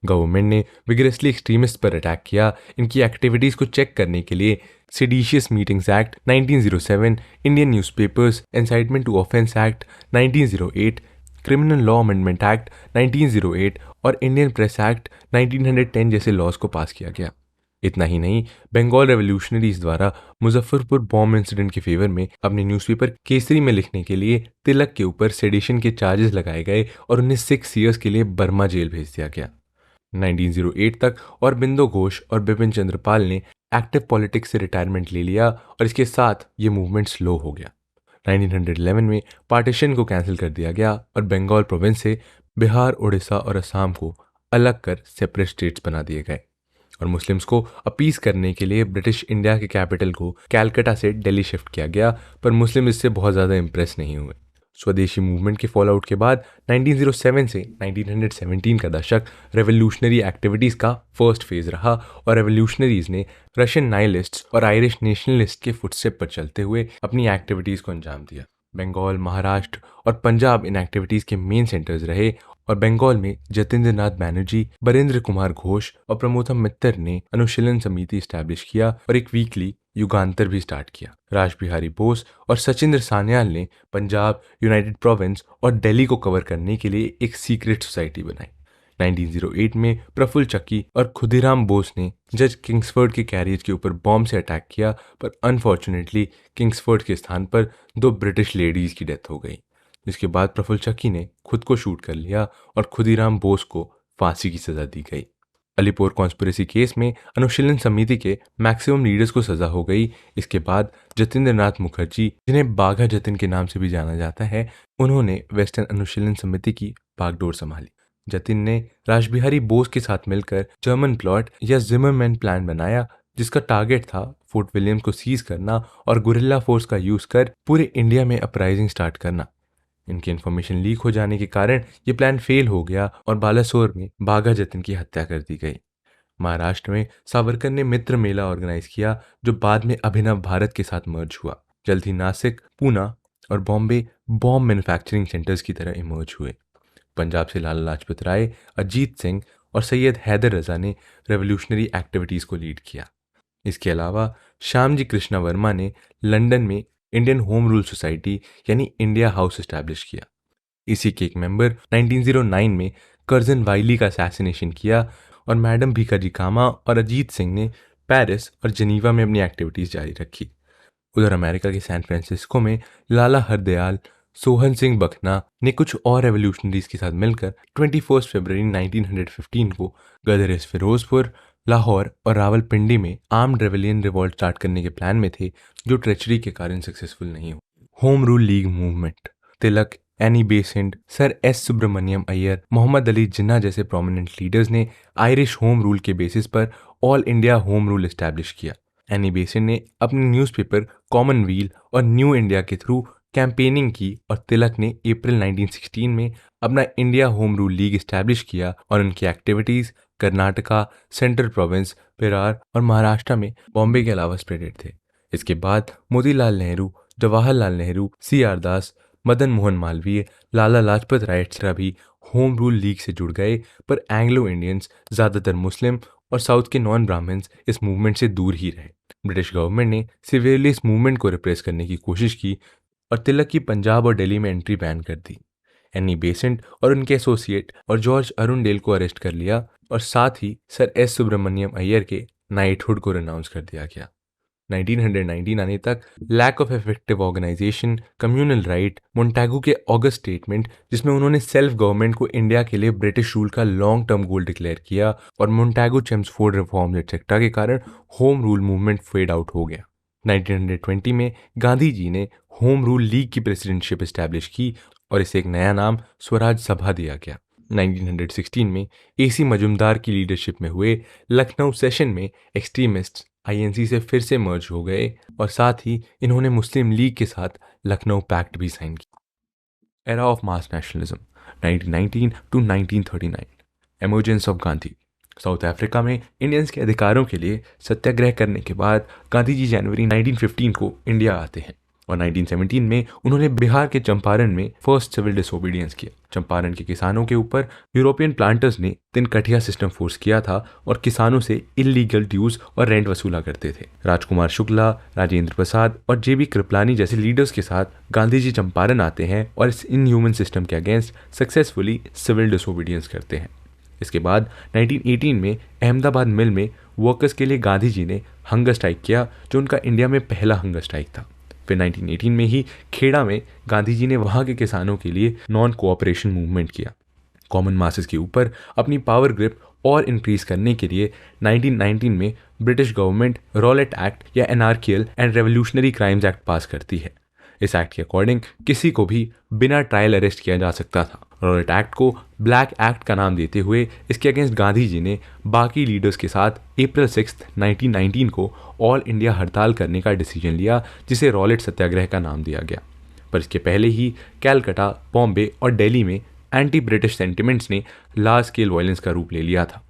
गवर्नमेंट ने विगरसली एक्सट्रीमिस्ट पर अटैक किया। इनकी एक्टिविटीज को चेक करने के लिए seditious meetings act 1907, Indian newspapers incitement to offence act 1908, criminal law amendment act 1908 और इंडियन प्रेस एक्ट 1910 जैसे लॉज को पास किया गया। इतना ही नहीं, बंगाल रेवोल्यूशनरीज द्वारा मुजफ्फरपुर बॉम्ब इंसिडेंट के फेवर में अपने न्यूज़पेपर केसरी में लिखने के लिए तिलक के ऊपर सेडिशन के चार्जेस लगाए गए और उन्हें 6 ईयर्स के लिए बर्मा जेल भेज दिया गया। 1908 तक और बिंदु घोष और बिपिन चंद्रपाल ने एक्टिव पॉलिटिक्स से रिटायरमेंट ले लिया और इसके साथ ये मूवमेंट स्लो हो गया। 1911 में पार्टीशन को कैंसिल कर दिया गया और बंगाल प्रोविंस से बिहार, उड़ीसा और असम को अलग कर सेपरेट स्टेट्स बना दिए गए और मुस्लिम्स को अपीस करने के लिए ब्रिटिश इंडिया के कैपिटल को कैलकाटा से दिल्ली शिफ्ट किया गया, पर मुस्लिम इससे बहुत ज़्यादा इम्प्रेस नहीं हुए। स्वदेशी मूवमेंट के फॉलोआउट के बाद 1907 से 1917 का दशक रेवोल्यूशनरी एक्टिविटीज़ का फर्स्ट फेज रहा और रेवोल्यूशनरीज ने रशियन नाइलिस्ट्स और आयरिश नेशनलिस्ट के फुटस्टेप पर चलते हुए अपनी एक्टिविटीज़ को अंजाम दिया। बंगाल, महाराष्ट्र और पंजाब इन एक्टिविटीज़ के मेन सेंटर्स रहे और बंगाल में जतिंद्र नाथ बैनर्जी, बरेंद्र कुमार घोष और प्रमोथम मित्तर ने अनुशीलन समिति स्टैब्लिश किया और एक वीकली युगांतर भी स्टार्ट किया। राज बिहारी बोस और सचिंद्र सान्याल ने पंजाब, यूनाइटेड प्रोविंस और दिल्ली को कवर करने के लिए एक सीक्रेट सोसाइटी बनाई। 1908 में प्रफुल्ल चक्की और खुदीराम बोस ने जज किंग्सफोर्ड के कैरियर के ऊपर बॉम्ब से अटैक किया, पर अनफॉर्चुनेटली किंग्सफोर्ड के स्थान पर 2 ब्रिटिश लेडीज की डेथ हो गई, जिसके बाद प्रफुल्ल चक्की ने खुद को शूट कर लिया और खुदीराम बोस को फांसी की सजा दी गई। अलीपुर कॉन्स्पिरेसी केस में अनुशीलन समिति के मैक्सिमम लीडर्स को सजा हो गई। इसके बाद जतिंद्र नाथ मुखर्जी, जिन्हें बाघा जतिन के नाम से भी जाना जाता है, उन्होंने वेस्टर्न अनुशीलन समिति की बागडोर संभाली। जतिन ने राजबिहारी बोस के साथ मिलकर जर्मन प्लॉट या जिमरमैन प्लान बनाया, जिसका टारगेट था फोर्ट विलियम्स को सीज करना और गुरिल्ला फोर्स का यूज कर पूरे इंडिया में अपराइजिंग स्टार्ट करना। इनकी इन्फॉर्मेशन लीक हो जाने के कारण ये प्लान फेल हो गया और बालासोर में बाघा जतिन की हत्या कर दी गई। महाराष्ट्र में सावरकर ने मित्र मेला ऑर्गेनाइज किया, जो बाद में अभिनव भारत के साथ मर्ज हुआ। जल्द ही नासिक, पूना और बॉम्बे बॉम्ब मैन्युफैक्चरिंग सेंटर्स की तरह इमर्ज हुए। पंजाब से लाला लाजपत राय, अजीत सिंह और सैयद हैदर रजा ने रेवोल्यूशनरी एक्टिविटीज़ को लीड किया। इसके अलावा श्यामजी कृष्णा वर्मा ने लंदन में इंडियन होम रूल सोसाइटी यानी इंडिया हाउस एस्टैब्लिश किया। इसी के एक मेंबर 1909 में कर्जन वाइली का असैसिनेशन किया और मैडम भीखाजी कामा और अजीत सिंह ने पेरिस और जनीवा में अपनी एक्टिविटीज़ जारी रखी। उधर अमेरिका के सैन फ्रांसिस्को में लाला हरदयाल, सोहन सिंह बखना ने कुछ और रेवोल्यूशनरीज के साथ मिलकर 21 फरवरी 1915 को गदर फिरोजपुर, लाहौर और रावलपिंडी में आर्म्ड रेवेलियन रिवॉल्ट स्टार्ट करने के प्लान में थे, जो ट्रेचरी के कारण सक्सेसफुल नहीं हुए। Home rule league movement, Tilak, Annie Besant, sir S Subramaniam Iyer, Mohammad Ali Jinnah जैसे प्रोमिनेंट लीडर्स ने आयरिश होम रूल के बेसिस पर all India home rule establish किया। एनी बेसेंट ने अपने न्यूज़पेपर कॉमनवील और न्यू इंडिया के थ्रू कैंपेनिंग की और तिलक ने अप्रैल 1916 में अपना India home rule league establish किया और उनकी activities Karnataka, central province, Bihar और महाराष्ट्र में बॉम्बे के अलावा स्प्रेडेड थे। इसके बाद मोतीलाल नेहरू, जवाहरलाल नेहरू, CR दास, मदन मोहन मालवीय, लाला लाजपत राय एक्सेट्रा भी होम रूल लीग से जुड़ गए, पर एंग्लो इंडियंस, ज़्यादातर मुस्लिम और साउथ के नॉन ब्राह्मण्स इस मूवमेंट से दूर ही रहे। ब्रिटिश गवर्नमेंट ने सिवियरली इस मूवमेंट को रिप्रेस करने की कोशिश की और तिलक की पंजाब और दिल्ली में एंट्री बैन कर दी। एनी बेसेंट और उनके एसोसिएट और जॉर्ज अरुणडेल को अरेस्ट कर लिया और साथ ही सर एस सुब्रमण्यम अय्यर के नाइटहुड को रिनाउंस कर दिया गया। 1919 आने तक lack of effective organisation, communal riot, Montagu के ऑगस्ट स्टेटमेंट जिसमें उन्होंने सेल्फ गवर्नमेंट को इंडिया के लिए ब्रिटिश रूल का लॉन्ग टर्म गोल डिक्लेयर किया, और मोंटेगू चेम्सफोर्ड रिफॉर्म्स एटसेट्रा के कारण home rule movement fade out हो गया। 1920 में गांधी जी ने होम रूल लीग की प्रेसिडेंटशिप इस्टेब्लिश की और इसे एक नया नाम स्वराज सभा दिया गया। 1916 में एसी मजुमदार की लीडरशिप में हुए लखनऊ सेशन में एक्सट्रीमिस्ट्स आईएनसी से फिर से मर्ज हो गए और साथ ही इन्होंने मुस्लिम लीग के साथ लखनऊ पैक्ट भी साइन किया। Era of mass nationalism 1919 to 1939, emergence of Gandhi. South Africa में इंडियंस के अधिकारों के लिए सत्याग्रह करने के बाद गांधी जी जनवरी 1915 को इंडिया आते हैं और 1917 में उन्होंने बिहार के चंपारण में फर्स्ट सिविल डिसोबीडियंस किया। चंपारण के किसानों के ऊपर यूरोपियन प्लांटर्स ने तिनकठिया सिस्टम फोर्स किया था और किसानों से इलीगल ड्यूज और रेंट वसूला करते थे। राजकुमार शुक्ला, राजेंद्र प्रसाद और जेबी कृपलानी जैसे लीडर्स के साथ गांधी जी चंपारण आते हैं और इस इनह्यूमन सिस्टम के अगेंस्ट सक्सेसफुली सिविल डिसोबीडियंस करते हैं। इसके बाद 1918 में अहमदाबाद मिल में वर्कर्स के लिए गांधी जी ने हंगर स्ट्राइक किया, जो उनका इंडिया में पहला हंगर स्ट्राइक था। फिर 1918 में ही खेड़ा में गांधी जी ने वहाँ के किसानों के लिए नॉन कोऑपरेशन मूवमेंट किया। कॉमन मासेस के ऊपर अपनी पावर ग्रिप और इंक्रीज करने के लिए 1919 में ब्रिटिश गवर्नमेंट रॉलेट एक्ट या anarchical and revolutionary crimes act pass करती है। इस एक्ट के अकॉर्डिंग किसी को भी बिना ट्रायल अरेस्ट किया जा सकता था। रॉलेट एक्ट को ब्लैक एक्ट का नाम देते हुए इसके अगेंस्ट गांधी जी ने बाकी लीडर्स के साथ अप्रैल 6, 1919 को ऑल इंडिया हड़ताल करने का डिसीजन लिया, जिसे रॉलेट सत्याग्रह का नाम दिया गया। पर इसके पहले ही कैलकाटा, बॉम्बे और दिल्ली में एंटी ब्रिटिश सेंटिमेंट्स ने लार्ज स्केल वायलेंस का रूप ले लिया था।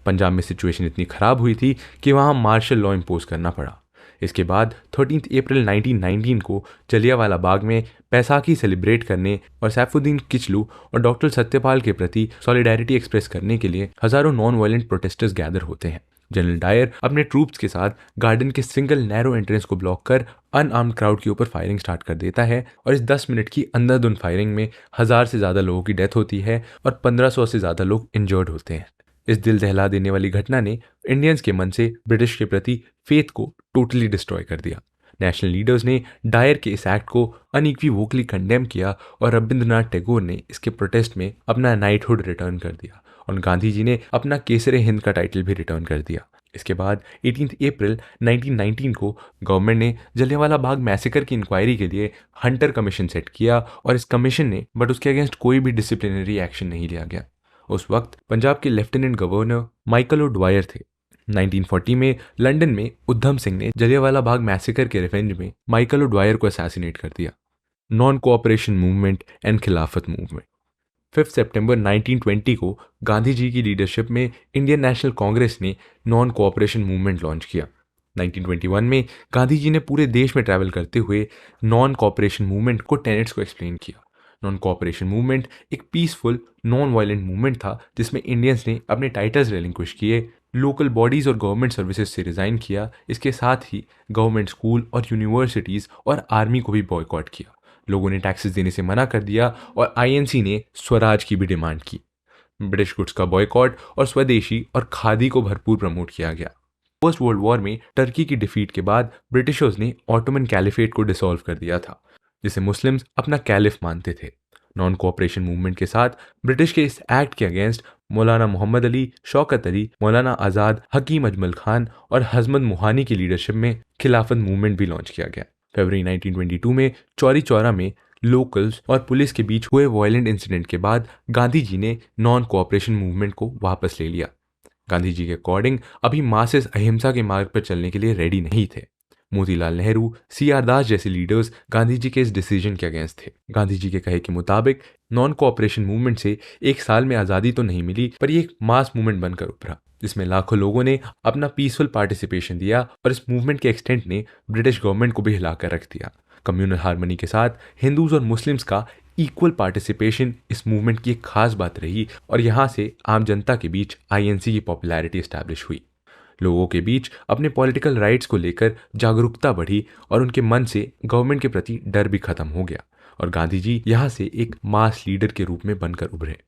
पंजाब में सिचुएशन इतनी ख़राब हुई थी कि वहाँ मार्शल लॉ इम्पोज करना पड़ा। इसके बाद 13 अप्रैल 1919 को जलियांवाला बाग में बैसाखी सेलिब्रेट करने और सैफुद्दीन किचलू और डॉक्टर सत्यपाल के प्रति सॉलिडारिटी एक्सप्रेस करने के लिए हजारों नॉन वायलेंट प्रोटेस्टर्स गैदर होते हैं। जनरल डायर अपने ट्रूप्स के साथ गार्डन के सिंगल नैरो एंट्रेंस को ब्लॉक कर अनआर्म्ड क्राउड के ऊपर फायरिंग स्टार्ट कर देता है और इस 10 मिनट की अंधाधुंध फायरिंग में 1000 से ज़्यादा लोगों की डेथ होती है और 1500 से ज़्यादा लोग इंजर्ड होते हैं। इस दिल दहला देने वाली घटना ने इंडियंस के मन से ब्रिटिश के प्रति फेथ को टोटली डिस्ट्रॉय कर दिया। नेशनल लीडर्स ने डायर के इस एक्ट को अनइक्विवोकली कंडेम किया और रविंद्रनाथ टैगोर ने इसके प्रोटेस्ट में अपना नाइटहुड रिटर्न कर दिया और गांधी जी ने अपना केसरे हिंद का टाइटल भी रिटर्न कर दिया। इसके बाद 18 अप्रैल 1919 को गवर्नमेंट ने जलियांवाला बाग मैसेकर की इंक्वायरी के लिए हंटर कमीशन सेट किया और इस कमीशन ने उसके अगेंस्ट कोई भी डिसिप्लिनरी एक्शन नहीं लिया गया। उस वक्त पंजाब के लेफ्टिनेंट गवर्नर माइकल ओ'ड्वायर थे। 1940 में लंदन में उधम सिंह ने जलियांवाला बाग मैसेकर के रिवेंज में माइकल ओ'ड्वायर को असैसिनेट कर दिया। नॉन कोऑपरेशन मूवमेंट एंड खिलाफत मूवमेंट। 5 सितंबर 1920 को गांधी जी की लीडरशिप में इंडियन नेशनल कांग्रेस ने नॉन कोऑपरेशन मूवमेंट लॉन्च किया। 1921 में गांधी जी ने पूरे देश में ट्रैवल करते हुए नॉन कोऑपरेशन मूवमेंट को टेनेट्स को एक्सप्लेन किया। नॉन कोऑपरेशन मूवमेंट एक पीसफुल नॉन वायलेंट मूवमेंट था जिसमें इंडियंस ने अपने टाइटल्स रिलिंक्विश किए, लोकल बॉडीज़ और गवर्नमेंट सर्विसेज से रिज़ाइन किया। इसके साथ ही गवर्नमेंट स्कूल और यूनिवर्सिटीज़ और आर्मी को भी बॉयकॉट किया। लोगों ने टैक्सेस देने से मना कर दिया और आईएनसी ने स्वराज की भी डिमांड की। ब्रिटिश गुड्स का बॉयकॉट और स्वदेशी और खादी को भरपूर प्रमोट किया गया। फर्स्ट वर्ल्ड वॉर में टर्की की डिफीट के बाद ब्रिटिशर्स ने ऑटोमन कैलिफेट को डिसॉल्व कर दिया था, जिसे मुस्लिम्स अपना कैलिफ मानते थे। नॉन कोऑपरेशन मूवमेंट के साथ ब्रिटिश के इस एक्ट के अगेंस्ट मौलाना मोहम्मद अली, शौकत अली, मौलाना आज़ाद, हकीम अजमल खान और हजमत मुहानी की लीडरशिप में खिलाफत मूवमेंट भी लॉन्च किया गया। फरवरी 1922 में चौरी चौरा में लोकल्स और पुलिस के बीच हुए वायलेंट इंसिडेंट के बाद गांधी जी ने नॉन कोऑपरेशन मूवमेंट को वापस ले लिया। गांधी जी के अकॉर्डिंग अभी मासेस अहिंसा के मार्ग पर चलने के लिए रेडी नहीं थे। मोतीलाल नेहरू, सीआर दास जैसे लीडर्स गांधी जी के इस डिसीजन के अगेंस्ट थे। गांधी जी के कहे के मुताबिक नॉन कोऑपरेशन मूवमेंट से एक साल में आज़ादी तो नहीं मिली, पर ये एक मास मूवमेंट बनकर उभरा जिसमें लाखों लोगों ने अपना पीसफुल पार्टिसिपेशन दिया और इस मूवमेंट के एक्सटेंट ने ब्रिटिश गवर्नमेंट को भी हिलाकर रख दिया। कम्युनल हार्मनी के साथ हिंदूज और मुस्लिम्स का इक्वल पार्टिसिपेशन इस मूवमेंट की एक खास बात रही और यहाँ से आम जनता के बीच आईएनसी की पॉपुलैरिटी एस्टैब्लिश हुई। लोगों के बीच अपने पॉलिटिकल राइट्स को लेकर जागरूकता बढ़ी और उनके मन से गवर्नमेंट के प्रति डर भी खत्म हो गया और गांधी जी यहाँ से एक मास लीडर के रूप में बनकर उभरे।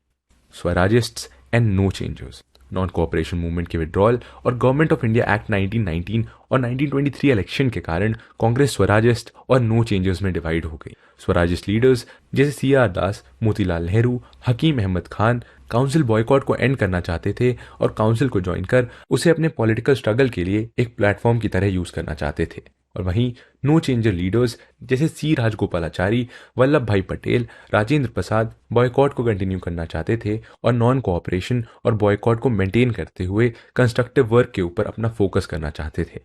Swarajists and no changers. Non cooperation movement के विड्रॉल और गवर्नमेंट ऑफ इंडिया एक्ट 1919 और 1923 इलेक्शन के कारण कांग्रेस स्वराजिस्ट और नो चेंजर्स में डिवाइड हो गई। स्वराजिस्ट लीडर्स जैसे CR Das, Motilal Nehru, Hakim Ahmad Khan council boycott को एंड करना चाहते थे और काउंसिल को ज्वाइन कर उसे अपने पॉलिटिकल स्ट्रगल के लिए एक प्लेटफॉर्म की तरह यूज करना चाहते थे। और वहीं नो चेंजर लीडर्स जैसे सी राजगोपालाचारी, वल्लभ भाई पटेल, राजेंद्र प्रसाद बॉयकॉट को कंटिन्यू करना चाहते थे और नॉन कोऑपरेशन और बॉयकॉट को मेंटेन करते हुए कंस्ट्रक्टिव वर्क के ऊपर अपना फोकस करना चाहते थे।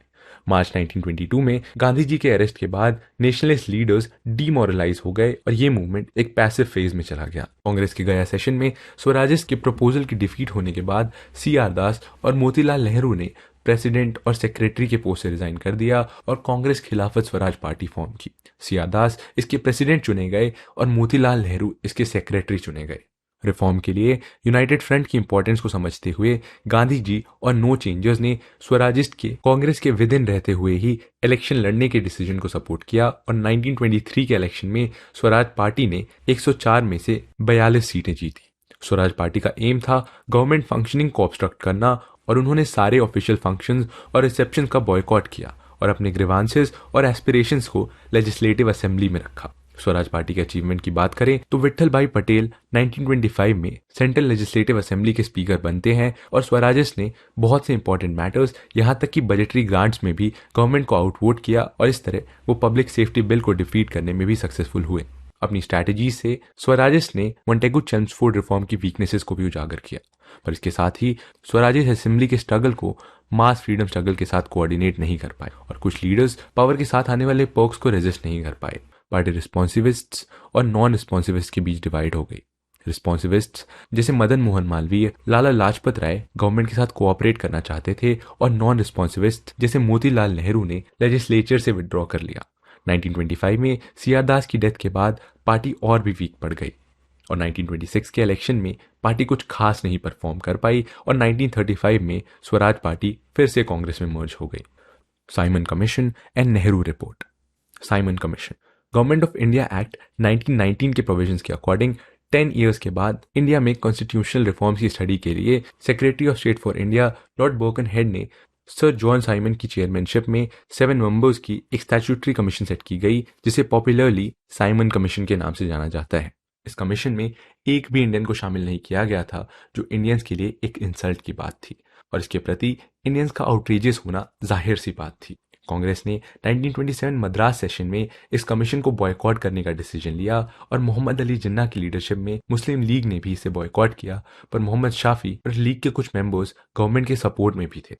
मार्च 1922 में गांधी जी के अरेस्ट के बाद नेशनलिस्ट लीडर्स डीमोरलाइज हो गए और ये मूवमेंट एक पैसिव फेज में चला गया। कांग्रेस के गया सेशन में स्वराजिस्ट के प्रपोजल की डिफीट होने के बाद सीआर दास और मोतीलाल नेहरू ने प्रेसिडेंट और सेक्रेटरी के पोस्ट से रिजाइन कर दिया और कांग्रेस खिलाफत स्वराज पार्टी फॉर्म की। सीआर दास इसके प्रेसिडेंट चुने गए और मोतीलाल नेहरू इसके सेक्रेटरी चुने गए। रिफॉर्म के लिए यूनाइटेड फ्रंट की इंपॉर्टेंस को समझते हुए गांधी जी और नो चेंजर्स ने स्वराजिस्ट के कांग्रेस के विद इन रहते हुए ही इलेक्शन लड़ने के डिसीजन को सपोर्ट किया और 1923 के इलेक्शन में स्वराज पार्टी ने 104 में से 42 सीटें जीती। स्वराज पार्टी का एम था गवर्नमेंट फंक्शनिंग को ऑब्स्ट्रक्ट करना और उन्होंने सारे ऑफिशियल फंक्शंस और रिसेप्शन का बॉयकॉट किया और अपने ग्रीवांसेस और एस्पिरेशंस को लेजिस्लेटिव असेंबली में रखा। स्वराज पार्टी के अचीवमेंट की बात करें तो विट्ठल भाई पटेल 1925 में सेंट्रल लेजिस्लेटिव असेंबली के स्पीकर बनते हैं और स्वराजिस्ट ने बहुत से इंपॉर्टेंट मैटर्स यहां तक कि बजटरी ग्रांट्स में भी गवर्नमेंट को आउटवोट किया और इस तरह वो पब्लिक सेफ्टी बिल को डिफीट करने में भी सक्सेसफुल हुए। अपनी स्ट्रैटेजी से स्वराजिस्ट ने मोंटेगू चेम्सफोर्ड रिफॉर्म की वीकनेसेस को भी उजागर किया, पर इसके साथ ही स्वराजिस्ट असेंबली के स्ट्रगल को मास फ्रीडम स्ट्रगल के साथ कोऑर्डिनेट नहीं कर पाए और कुछ लीडर्स पावर के साथ आने वाले पर्क्स को रेजिस्ट नहीं कर पाए। पार्टी रिस्पॉन्सिविस्ट्स और नॉन रिस्पॉन्सिविस्ट के बीच डिवाइड हो गई। रिस्पॉन्सिविस्ट्स जैसे मदन मोहन मालवीय, लाला लाजपत राय गवर्नमेंट के साथ कोऑपरेट करना चाहते थे और नॉन रिस्पॉन्सिविस्ट जैसे मोतीलाल नेहरू ने लेजिस्लेचर से विड्रॉ कर लिया। 1925 में सीआर दास की डेथ के बाद पार्टी और भी वीक पड़ गई और 1926 के इलेक्शन में पार्टी कुछ खास नहीं परफॉर्म कर पाई और 1935 में स्वराज पार्टी फिर से कांग्रेस में मर्ज हो गई। Simon commission and Nehru report. Simon commission government of India act 1919 के प्रोविजंस के अकॉर्डिंग 10 इयर्स के बाद इंडिया में कॉन्स्टिट्यूशनल रिफॉर्म्स की स्टडी के लिए secretary of state for India Lord Birkenhead ने सर जॉन साइमन की चेयरमैनशिप में 7 मेंबर्स की एक स्टैट्यूटरी कमीशन सेट की गई जिसे पॉपुलरली साइमन कमीशन के नाम से जाना जाता है। इस कमीशन में एक भी इंडियन को शामिल नहीं किया गया था, जो इंडियंस के लिए एक इंसल्ट की बात थी और इसके प्रति इंडियंस का आउटरीजियस होना जाहिर सी बात थी। कांग्रेस ने 1927 मद्रास सेशन में इस कमीशन को बॉयकॉट करने का डिसीजन लिया और मोहम्मद अली जिन्ना की लीडरशिप में मुस्लिम लीग ने भी इसे बॉयकॉट किया, पर मोहम्मद शाफी और लीग के कुछ मेंबर्स गवर्नमेंट के सपोर्ट में भी थे।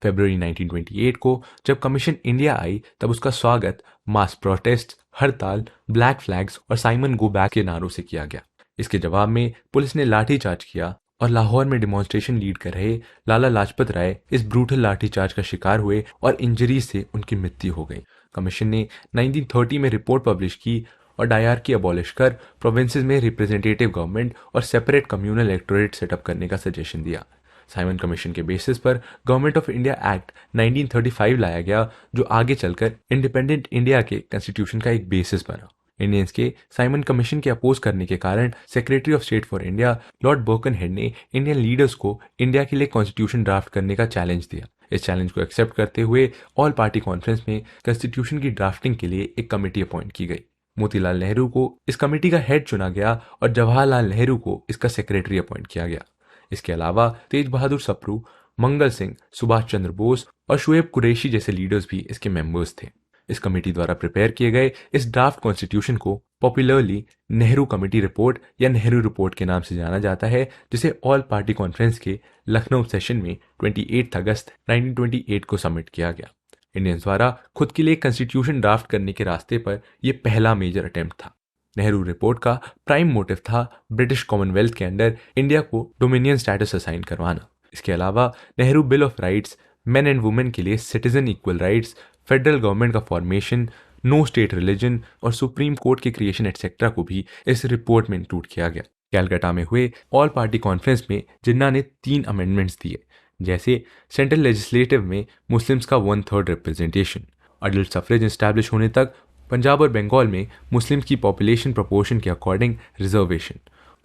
फरवरी 1928 को जब कमीशन इंडिया आई तब उसका स्वागत मास प्रोटेस्ट, हड़ताल, ब्लैक फ्लैग्स और साइमन गो बैक के नारों से किया गया। इसके जवाब में पुलिस ने लाठीचार्ज किया और लाहौर में डिमॉन्स्ट्रेशन लीड कर रहे लाला लाजपत राय इस ब्रूटल लाठीचार्ज का शिकार हुए और इंजरी से उनकी मृत्यु हो गई। कमीशन ने 1930 में रिपोर्ट पब्लिश की और डायरकी अबॉलिश कर प्रोविंसेस में रिप्रेजेंटेटिव गवर्नमेंट और सेपरेट कम्युनल इलेक्टोरेट सेटअप करने का सजेशन दिया। साइमन कमीशन के बेसिस पर गवर्नमेंट ऑफ इंडिया एक्ट 1935 लाया गया, जो आगे चलकर इंडिपेंडेंट इंडिया के कॉन्स्टिट्यूशन का एक बेसिस बना। इंडियंस के साइमन कमीशन के अपोज करने के कारण secretary of state for India Lord Birkenhead ने इंडियन लीडर्स को इंडिया के लिए कॉन्स्टिट्यूशन ड्राफ्ट करने का चैलेंज दिया। इस चैलेंज को एक्सेप्ट करते हुए ऑल पार्टी कॉन्फ्रेंस में कॉन्स्टिट्यूशन की ड्राफ्टिंग के लिए एक कमेटी अपॉइंट की गई। मोतीलाल नेहरू को इस कमेटी का हेड चुना गया और जवाहरलाल नेहरू को इसका सेक्रेटरी अपॉइंट किया गया। इसके अलावा तेज बहादुर सप्रू, मंगल सिंह, सुभाष चंद्र बोस और शुएब कुरैशी जैसे लीडर्स भी इसके मेंबर्स थे। इस कमेटी द्वारा प्रिपेयर किए गए इस ड्राफ्ट कॉन्स्टिट्यूशन को पॉपुलरली नेहरू कमेटी रिपोर्ट या नेहरू रिपोर्ट के नाम से जाना जाता है, जिसे ऑल पार्टी कॉन्फ्रेंस के लखनऊ सेशन में 28 अगस्त 1928 को सबमिट किया गया। इंडियंस द्वारा खुद के लिए कॉन्स्टिट्यूशन ड्राफ्ट करने के रास्ते पर यह पहला मेजर अटेम्प्ट था। नेहरू रिपोर्ट का प्राइम मोटिव था ब्रिटिश कॉमनवेल्थ के अंदर इंडिया को डोमिनियन स्टेटस असाइन करवाना। इसके अलावा Nehru bill of rights, main and women के लिए citizen equal rights, federal government का फॉर्मेशन, नो स्टेट रिलीजन और सुप्रीम कोर्ट के क्रिएशन एटसेट्रा को भी इस रिपोर्ट में इंक्लूड किया गया। कैलकाटा में हुए ऑल पार्टी कॉन्फ्रेंस में जिन्ना ने 3 अमेंडमेंट्स दिए, जैसे सेंट्रल लेजिस्लेटिव में मुस्लिम्स का 1/3 रिप्रेजेंटेशन, अडल्ट सफरेज एस्टैब्लिश होने तक पंजाब और बंगाल में मुस्लिम्स की पॉपुलेशन प्रोपोर्शन के अकॉर्डिंग रिजर्वेशन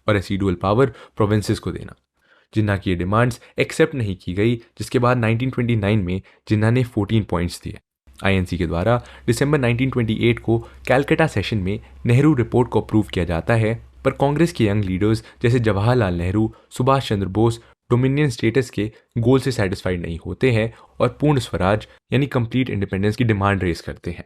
और रेसिडुअल पावर प्रोविंसेस को देना। जिन्ना की ये डिमांड्स एक्सेप्ट नहीं की गई, जिसके बाद 1929 में जिन्ना ने 14 पॉइंट्स दिए। आईएनसी के द्वारा दिसंबर 1928 को कैलकाटा सेशन में नेहरू रिपोर्ट को अप्रूव किया जाता है, पर कांग्रेस के यंग लीडर्स जैसे जवाहरलाल नेहरू, सुभाष चंद्र बोस डोमिनियन स्टेटस के गोल से सेटिस्फाइड नहीं होते हैं और पूर्ण स्वराज यानी कंप्लीट इंडिपेंडेंस की डिमांड रेज करते हैं।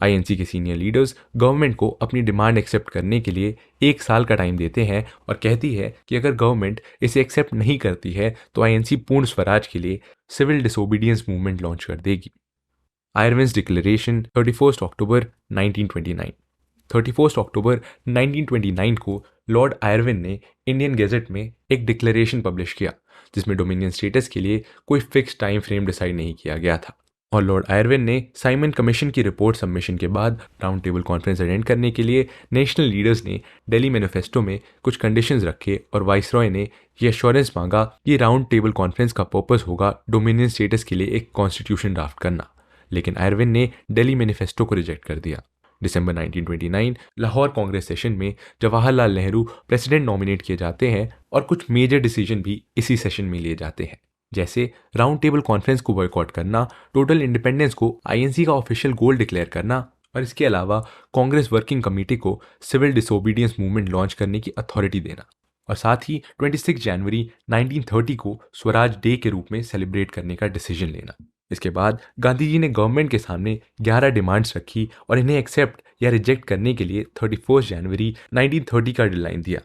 आईएनसी के सीनियर लीडर्स गवर्नमेंट को अपनी डिमांड एक्सेप्ट करने के लिए 1 साल का टाइम देते हैं और कहती है कि अगर गवर्नमेंट इसे एक्सेप्ट नहीं करती है तो आईएनसी पूर्ण स्वराज के लिए सिविल डिसोबीडियंस मूवमेंट लॉन्च कर देगी। आयरविन्स डिक्लेरेशन 31 अक्टूबर 1929। 31 अक्टूबर 1929 को लॉर्ड आयरविन ने इंडियन गेजेट में एक डिक्लेरेशन पब्लिश किया, जिसमें डोमिनियन स्टेटस के लिए कोई फिक्स टाइम फ्रेम डिसाइड नहीं किया गया था। और लॉर्ड आयरविन ने साइमन कमीशन की रिपोर्ट सबमिशन के बाद राउंड टेबल कॉन्फ्रेंस अटेंड करने के लिए नेशनल लीडर्स ने दिल्ली मैनिफेस्टो में कुछ कंडीशंस रखे और वाइसरॉय ने यह एश्योरेंस मांगा कि राउंड टेबल कॉन्फ्रेंस का पर्पस होगा डोमिनियन स्टेटस के लिए एक कॉन्स्टिट्यूशन ड्राफ्ट करना, लेकिन आयरविन ने दिल्ली मैनिफेस्टो को रिजेक्ट कर दिया। दिसंबर 1929 लाहौर कांग्रेस सेशन में जवाहरलाल नेहरू प्रेसिडेंट नॉमिनेट किए जाते हैं और कुछ मेजर डिसीजन भी इसी सेशन में लिए जाते हैं, जैसे राउंड टेबल कॉन्फ्रेंस को बॉयकॉट करना, टोटल इंडिपेंडेंस को आईएनसी का ऑफिशियल गोल डिक्लेयर करना और इसके अलावा कांग्रेस वर्किंग कमेटी को सिविल डिसोबीडियंस मूवमेंट लॉन्च करने की अथॉरिटी देना और साथ ही 26 जनवरी 1930 को स्वराज डे के रूप में सेलिब्रेट करने का डिसीजन लेना। इसके बाद गांधी जी ने गवर्नमेंट के सामने 11 डिमांड्स रखी और इन्हें एक्सेप्ट या रिजेक्ट करने के लिए 31 जनवरी 1930 का डेडलाइन दिया।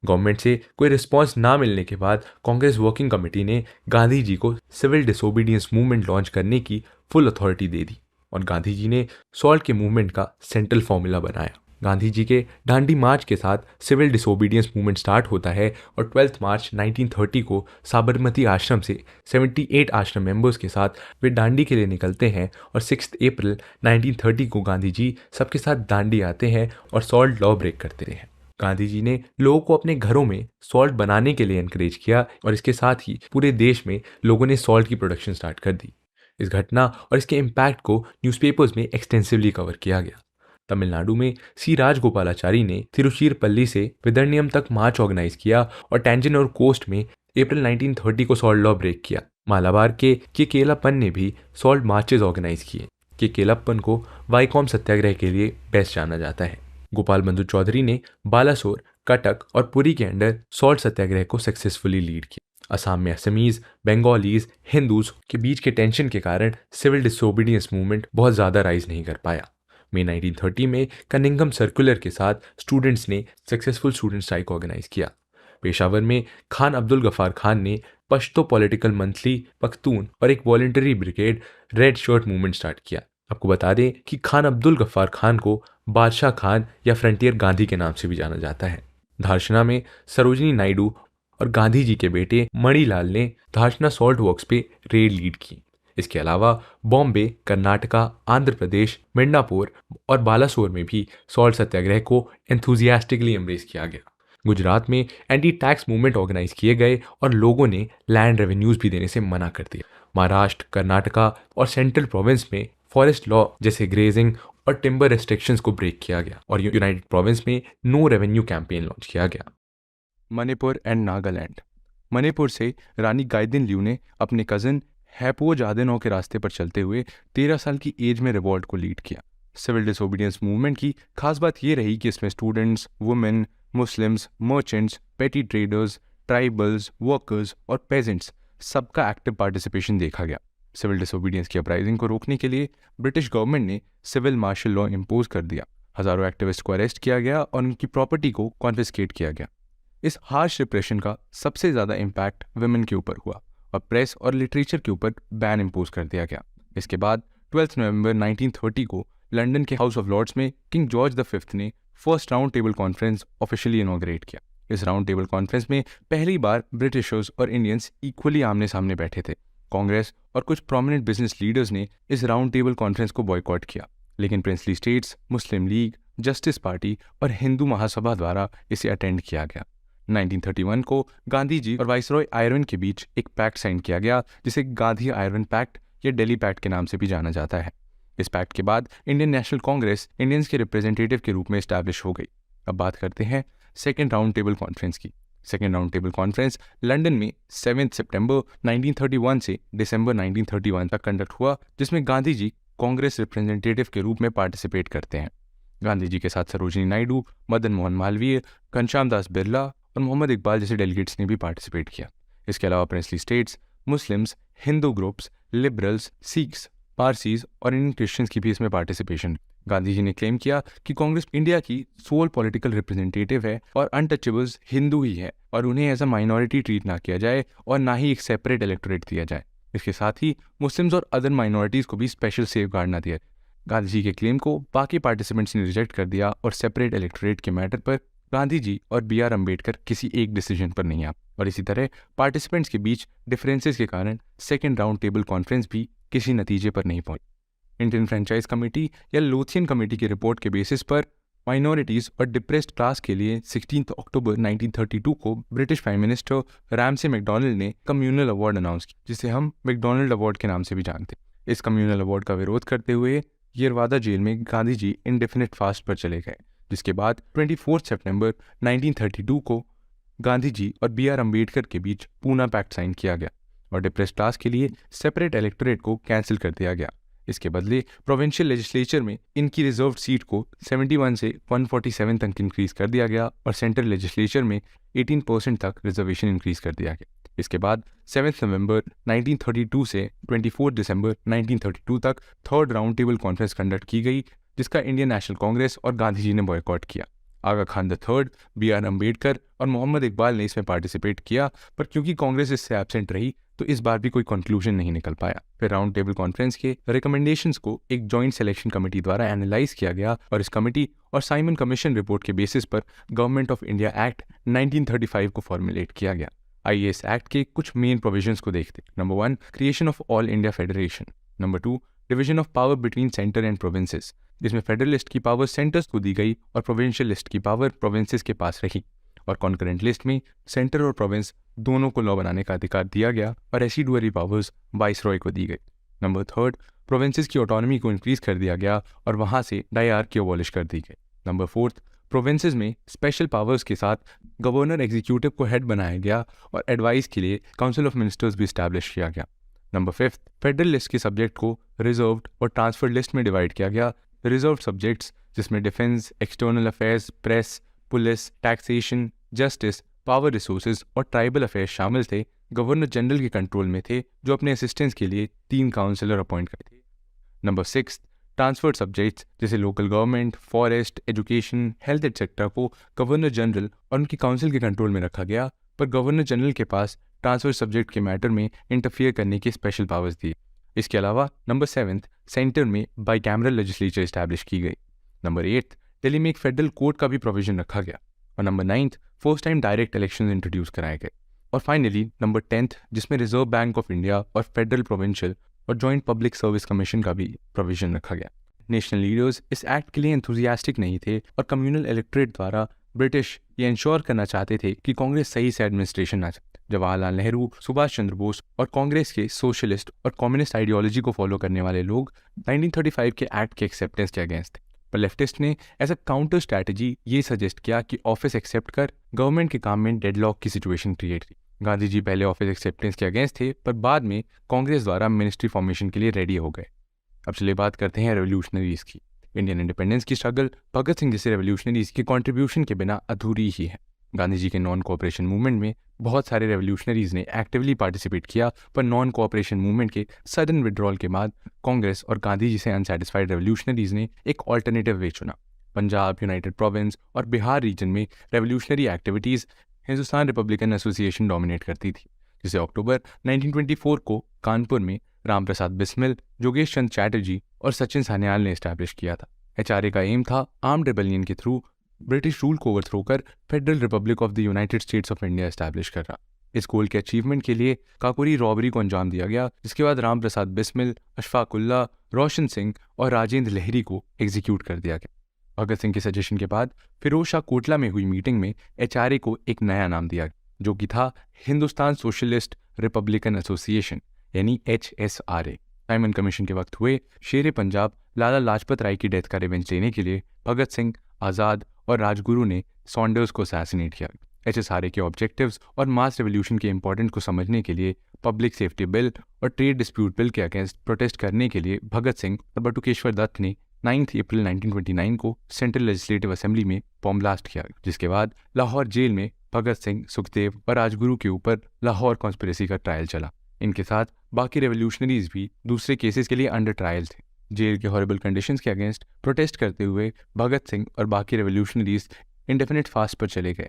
गवर्नमेंट से कोई रिस्पांस ना मिलने के बाद कांग्रेस वर्किंग कमेटी ने गांधी जी को सिविल डिसोबीडियंस मूवमेंट लॉन्च करने की फुल अथॉरिटी दे दी और गांधी जी ने सॉल्ट के मूवमेंट का सेंट्रल फॉर्मूला बनाया। गांधी जी के दांडी मार्च के साथ सिविल डिसोबीडियंस मूवमेंट स्टार्ट होता है और 12 मार्च 1930 को साबरमती आश्रम से 78 आश्रम मेंबर्स के साथ वे दांडी के लिए निकलते हैं और 6 अप्रैल 1930 को गांधी जी सबके साथ दांडी आते हैं और सॉल्ट लॉ ब्रेक करते हैं। गांधी जी ने लोगों को अपने घरों में सॉल्ट बनाने के लिए एनकरेज किया और इसके साथ ही पूरे देश में लोगों ने सॉल्ट की प्रोडक्शन स्टार्ट कर दी। इस घटना और इसके इम्पैक्ट को न्यूज़पेपर्स में एक्सटेंसिवली कवर किया गया। तमिलनाडु में सी राजगोपालाचारी ने तिरुचिरपल्ली से विदर्नियम तक मार्च ऑर्गेनाइज किया और टैंजन और कोस्ट में अप्रैल 1930 को सॉल्ट लॉ ब्रेक किया। मालाबार के केलप्पन ने भी सॉल्ट मार्चेज ऑर्गेनाइज किए। केलप्पन को वाईकॉम सत्याग्रह के लिए बेस्ट जाना जाता है। गोपाल बंधु चौधरी ने बालासोर, कटक और पुरी के अंडर सॉल्ट सत्याग्रह को सक्सेसफुली लीड किया। असम में असमीज, बंगालीज, हिंदूज के बीच के टेंशन के कारण सिविल डिसोबीडियंस मूवमेंट बहुत ज़्यादा राइज नहीं कर पाया। मई 1930 में कनिंघम सर्कुलर के साथ स्टूडेंट्स ने सक्सेसफुल स्टूडेंट स्ट्राइक ऑर्गेनाइज किया। पेशावर में खान अब्दुल गफ्फार खान ने पश्तो पॉलिटिकल मंथली पख्तून और एक voluntary brigade red shirt movement start किया। आपको बता दें कि खान अब्दुल गफ्फार खान को बादशाह खान या फ्रंटियर गांधी के नाम से भी जाना जाता है। धारशना में सरोजनी नायडू और गांधी जी के बेटे मणिलाल ने धारशना सॉल्ट वर्क्स पे रेड लीड की। इसके अलावा बॉम्बे, कर्नाटका, आंध्र प्रदेश, मिडनापुर और बालासोर में भी सॉल्ट सत्याग्रह को एंथुजियास्टिकली एम्ब्रेस किया गया। गुजरात में एंटी टैक्स मूवमेंट ऑर्गेनाइज किए गए और लोगों ने लैंड रेवेन्यूज भी देने से मना कर दिया। महाराष्ट्र, कर्नाटका और सेंट्रल प्रोविंस में फॉरेस्ट लॉ जैसे ग्रेजिंग और टिम्बर रेस्ट्रिक्शंस को ब्रेक किया गया और यूनाइटेड प्रोविंस में नो रेवेन्यू कैंपेन लॉन्च किया गया। मणिपुर एंड नागालैंड। मणिपुर से रानी गाइदिन ल्यू ने अपने कज़न हैपो जादेनों के रास्ते पर चलते हुए 13 साल की एज में रिवॉल्ट को लीड किया। सिविल डिसोबीडियंस मूवमेंट की खास बात यह रही कि इसमें स्टूडेंट्स, वुमेन, मुस्लिम्स, मर्चेंट्स, पेटी ट्रेडर्स, ट्राइबल्स, वर्कर्स और पेजेंट्स सबका एक्टिव पार्टिसिपेशन देखा गया। सिविल डिसोबीडियंस की अपराइजिंग को रोकने के लिए ब्रिटिश गवर्नमेंट ने सिविल मार्शल लॉ इम्पोज कर दिया। हजारों एक्टिविस्ट को अरेस्ट किया गया और उनकी प्रॉपर्टी को कॉन्फिस्केट किया गया। इस हार्श रिप्रेशन का सबसे ज़्यादा इम्पैक्ट वुमेन के ऊपर हुआ और प्रेस और लिटरेचर के ऊपर बैन इम्पोज कर दिया गया। इसके बाद 12 नवंबर 1930 को लंदन के हाउस ऑफ लॉर्ड्स में किंग जॉर्ज V ने first round table conference officially inaugurate किया। इस राउंड टेबल कॉन्फ्रेंस में पहली बार ब्रिटिशर्स और इंडियंस इक्वली आमने सामने बैठे थे। कांग्रेस और कुछ प्रोमिनेंट बिजनेस लीडर्स ने इस राउंड टेबल कॉन्फ्रेंस को बॉयकॉट किया, लेकिन प्रिंसली स्टेट्स, मुस्लिम लीग, जस्टिस पार्टी और हिंदू महासभा द्वारा इसे अटेंड किया गया। 1931 को गांधी जी और वाइसरॉय आयरविन के बीच एक पैक्ट साइन किया गया, जिसे गांधी आयरविन पैक्ट या दिल्ली पैक्ट के नाम से भी जाना जाता है। इस पैक्ट के बाद इंडियन नेशनल कांग्रेस इंडियंस के रिप्रेजेंटेटिव के रूप में इस्टेब्लिश हो गई। अब बात करते हैं सेकेंड राउंड टेबल कॉन्फ्रेंस की। Second round table conference London में 7 सितंबर 1931 से दिसंबर 1931 तक कंडक्ट हुआ, जिसमें गांधी जी कांग्रेस रिप्रेजेंटेटिव के रूप में पार्टिसिपेट करते हैं। गांधी जी के साथ सरोजिनी नायडू, मदन मोहन मालवीय, घनश्याम दास बिरला और मोहम्मद इकबाल जैसे डेलीगेट्स ने भी पार्टिसिपेट किया। इसके अलावा princely states, Muslims, Hindu groups, liberals, Sikhs, Parsis और इंडियन क्रिश्चियंस की भी इसमें पार्टिसिपेशन। गांधी जी ने क्लेम किया कि कांग्रेस इंडिया की सोल पॉलिटिकल रिप्रेजेंटेटिव है और अनटचेबल्स हिंदू ही है और उन्हें एज अ माइनॉरिटी ट्रीट ना किया जाए और ना ही एक सेपरेट इलेक्टोरेट दिया जाए। इसके साथ ही मुस्लिम्स और अदर माइनॉरिटीज़ को भी स्पेशल सेफ गार्ड ना दिया। गांधी जी के क्लेम को बाकी पार्टिसिपेंट्स ने रिजेक्ट कर दिया और सेपरेट इलेक्टोरेट के मैटर पर गांधी जी और B.R. अम्बेडकर किसी एक डिसीजन पर नहीं आ। और इसी तरह पार्टिसिपेंट्स के बीच डिफरेंसेस के कारण सेकेंड राउंड टेबल कॉन्फ्रेंस भी किसी नतीजे पर नहीं पहुंची। इंडियन फ्रेंचाइज कमेटी या लोथियन कमेटी की रिपोर्ट के बेसिस पर माइनॉरिटीज़ और डिप्रेस्ड क्लास के लिए 16 अक्टूबर 1932 को British prime minister Ramsay MacDonald ने कम्युनल अवार्ड अनाउंस किया, जिसे हम मैकडॉनल्ड अवार्ड के नाम से भी जानते हैं। इस कम्युनल अवार्ड का विरोध करते हुए येरवादा जेल में गांधी जी इंडेफिनिट फास्ट पर चले गए, जिसके बाद 24 सितंबर 1932 को गांधी जी और B.R. अम्बेडकर के बीच पूना पैक्ट साइन किया गया और डिप्रेस्ड क्लास के लिए सेपरेट इलेक्टोरेट को कैंसिल कर दिया गया। इसके बदले प्रोविंशियल लेजिस्लेचर में इनकी रिजर्व सीट को 71 से 147 तक इंक्रीज कर दिया गया और सेंट्रल लेजिस्लेचर में 18% तक रिजर्वेशन इंक्रीज कर दिया गया। इसके बाद 7 नवंबर 1932 से 24 दिसंबर 1932 तक third round table conference conduct की गई, जिसका इंडियन नेशनल कांग्रेस और गांधी जी ने बॉयकॉट किया। आगा खान III, B.R. अम्बेडकर और मोहम्मद इकबाल ने इसमें पार्टिसिपेट किया, पर क्योंकि कांग्रेस इससे एब्सेंट रही तो इस बार भी कोई कंक्लूजन नहीं निकल पाया। फिर राउंड टेबल कॉन्फ्रेंस के रिकमेंडेशंस को एक जॉइंट सिलेक्शन कमेटी द्वारा एनालाइज किया गया और इस कमेटी और साइमन कमीशन रिपोर्ट के बेसिस पर गवर्नमेंट ऑफ इंडिया एक्ट 1935 को फॉर्मुलेट किया गया। आइए इस एक्ट के कुछ मेन प्रोविजंस को देखते हैं। Number 1, creation of all India federation. Number 2, division of power between centre and provinces, जिसमें फेडरलिस्ट की पावर सेंटर्स को दी गई और प्रोविंशियल लिस्ट की पावर प्रोविंसेस के पास रही। और कॉन्करेंट लिस्ट में सेंटर और प्रोविंस दोनों को लॉ बनाने का अधिकार दिया गया और रेसिडुअरी पावर्स वाइसरॉय को दी गई। नंबर 3, प्रोविंसेस की ऑटोनॉमी को इंक्रीज कर दिया गया और वहाँ से डायआर्की अबॉलिश कर दी गई। नंबर 4, प्रोविंसेस में स्पेशल पावर्स के साथ गवर्नर एग्जीक्यूटिव को हेड बनाया गया और एडवाइस के लिए काउंसिल ऑफ मिनिस्टर्स भी इस्टेब्लिश किया गया। नंबर 5, फेडरल लिस्ट के सब्जेक्ट को रिजर्व्ड और ट्रांसफर लिस्ट में डिवाइड किया गया। रिजर्व सब्जेक्ट्स, जिसमें defence, external affairs, press, police, taxation, justice, power resources और ट्राइबल अफेयर्स शामिल थे, गवर्नर जनरल के कंट्रोल में थे, जो अपने असिस्टेंस के लिए 3 काउंसलर अपॉइंट करते थे। नंबर 6, ट्रांसफर्ड सब्जेक्ट्स जैसे local government, forest, education, health etcetera को गवर्नर जनरल और उनकी काउंसिल के कंट्रोल में रखा गया, पर गवर्नर जनरल के पास ट्रांसफर सब्जेक्ट के मैटर में इंटरफियर करने की स्पेशल पावर्स दी। इसके अलावा नंबर 7, सेंटर में बाईकैमरल लेजिस्लेचर इस्टेब्लिश की गई। नंबर 8, दिल्ली में एक फेडरल कोर्ट का भी प्रोविजन रखा गया। और number 9, first time direct election introduce कराए गए। और फाइनली नंबर 10, जिसमें रिजर्व बैंक ऑफ इंडिया और फेडरल, प्रोविंशियल और जॉइंट पब्लिक सर्विस कमीशन का भी प्रोविजन रखा गया। नेशनल लीडर्स इस एक्ट के लिए एंथुजियास्टिक नहीं थे और कम्युनल इलेक्टोरेट द्वारा ब्रिटिश ये इंश्योर करना चाहते थे कि कांग्रेस सही से एडमिनिस्ट्रेशन ना चाहे। जवाहरलाल नेहरू, सुभाष चंद्र बोस और कांग्रेस के सोशलिस्ट और कम्युनिस्ट आइडियोलॉजी को फॉलो करने वाले लोग 1935 के एक्ट के एक्सेप्टेंस के अगेंस्ट थे। पर लेफ्टिस्ट ने एज अ काउंटर स्ट्रैटेजी ये सजेस्ट किया कि ऑफिस एक्सेप्ट कर गवर्नमेंट के काम में डेडलॉक की सिचुएशन क्रिएट की। गांधी जी पहले ऑफिस एक्सेप्टेंस के अगेंस्ट थे, पर बाद में कांग्रेस द्वारा मिनिस्ट्री फॉर्मेशन के लिए रेडी हो गए। अब चलिए बात करते हैं रेवोल्यूशनरीज की। इंडियन इंडिपेंडेंस की स्ट्रगल भगत सिंह जैसे रेवोल्यूशनरीज के कंट्रीब्यूशन के बिना अधूरी ही है। गांधी जी के नॉन कोऑपरेशन मूवमेंट में बहुत सारे रेवोल्यूशनरीज ने एक्टिवली पार्टिसिपेट किया, पर नॉन कोऑपरेशन मूवमेंट के सडन विड्रॉल के बाद कांग्रेस और गांधी जी से अनसैटिस्फाइड रेवोल्यूशनरीज ने एक ऑल्टरनेटिव वे चुना। पंजाब, यूनाइटेड प्रोविंस और बिहार रीजन में revolutionary activities Hindustan Republican association dominate करती थी, जिसे अक्टूबर 1924 को कानपुर में रामप्रसाद बिस्मिल, योगेश चंद्र चैटर्जी और सचिन सान्याल ने इस्टेब्लिश किया था। HRA का एम था आर्म्ड रिबेलियन के थ्रू ब्रिटिश रूल को ओवरथ्रो कर federal Republic of the United states of India establish करना। इस गोल के अचीवमेंट के लिए काकोरी रॉबरी को अंजाम दिया गया, जिसके बाद रामप्रसाद बिस्मिल, अशफाक उल्लाह, रोशन सिंह और राजेंद्र लहरी को एग्जीक्यूट कर दिया गया। भगत सिंह के सजेशन के बाद फिरोज शाह कोटला में हुई मीटिंग में HRA को एक नया नाम दिया, जो कि था हिंदुस्तान सोशलिस्ट रिपब्लिकन एसोसिएशन, यानी HSRA। साइमन कमीशन के वक्त हुए शेर पंजाब लाला लाजपत राय की डेथ का रिवेंज लेने के लिए भगत सिंह, आज़ाद और राजगुरु ने सॉन्डर्स को असैसिनेट किया। HSRA के ऑब्जेक्टिव्स और मास रेवोल्यूशन के इंपॉर्टेंट को समझने के लिए पब्लिक सेफ्टी बिल और ट्रेड डिस्प्यूट बिल के अगेंस्ट प्रोटेस्ट करने के लिए भगत सिंह और बटुकेश्वर दत्त ने 9 अप्रैल 1929 को सेंट्रल लेजिस्लेटिव असेंबली में बॉम्ब ब्लास्ट किया, जिसके बाद लाहौर जेल में भगत सिंह, सुखदेव और राजगुरु के ऊपर लाहौर कॉन्स्पिरेसी का ट्रायल चला। इनके साथ बाकी रेवोल्यूशनरीज भी दूसरे केसेस के लिए अंडर ट्रायल थे। जेल के हॉरिबल कंडीशंस के अगेंस्ट प्रोटेस्ट करते हुए भगत सिंह और बाकी रेवोल्यूशनरीज इंडेफिनिट फास्ट पर चले गए।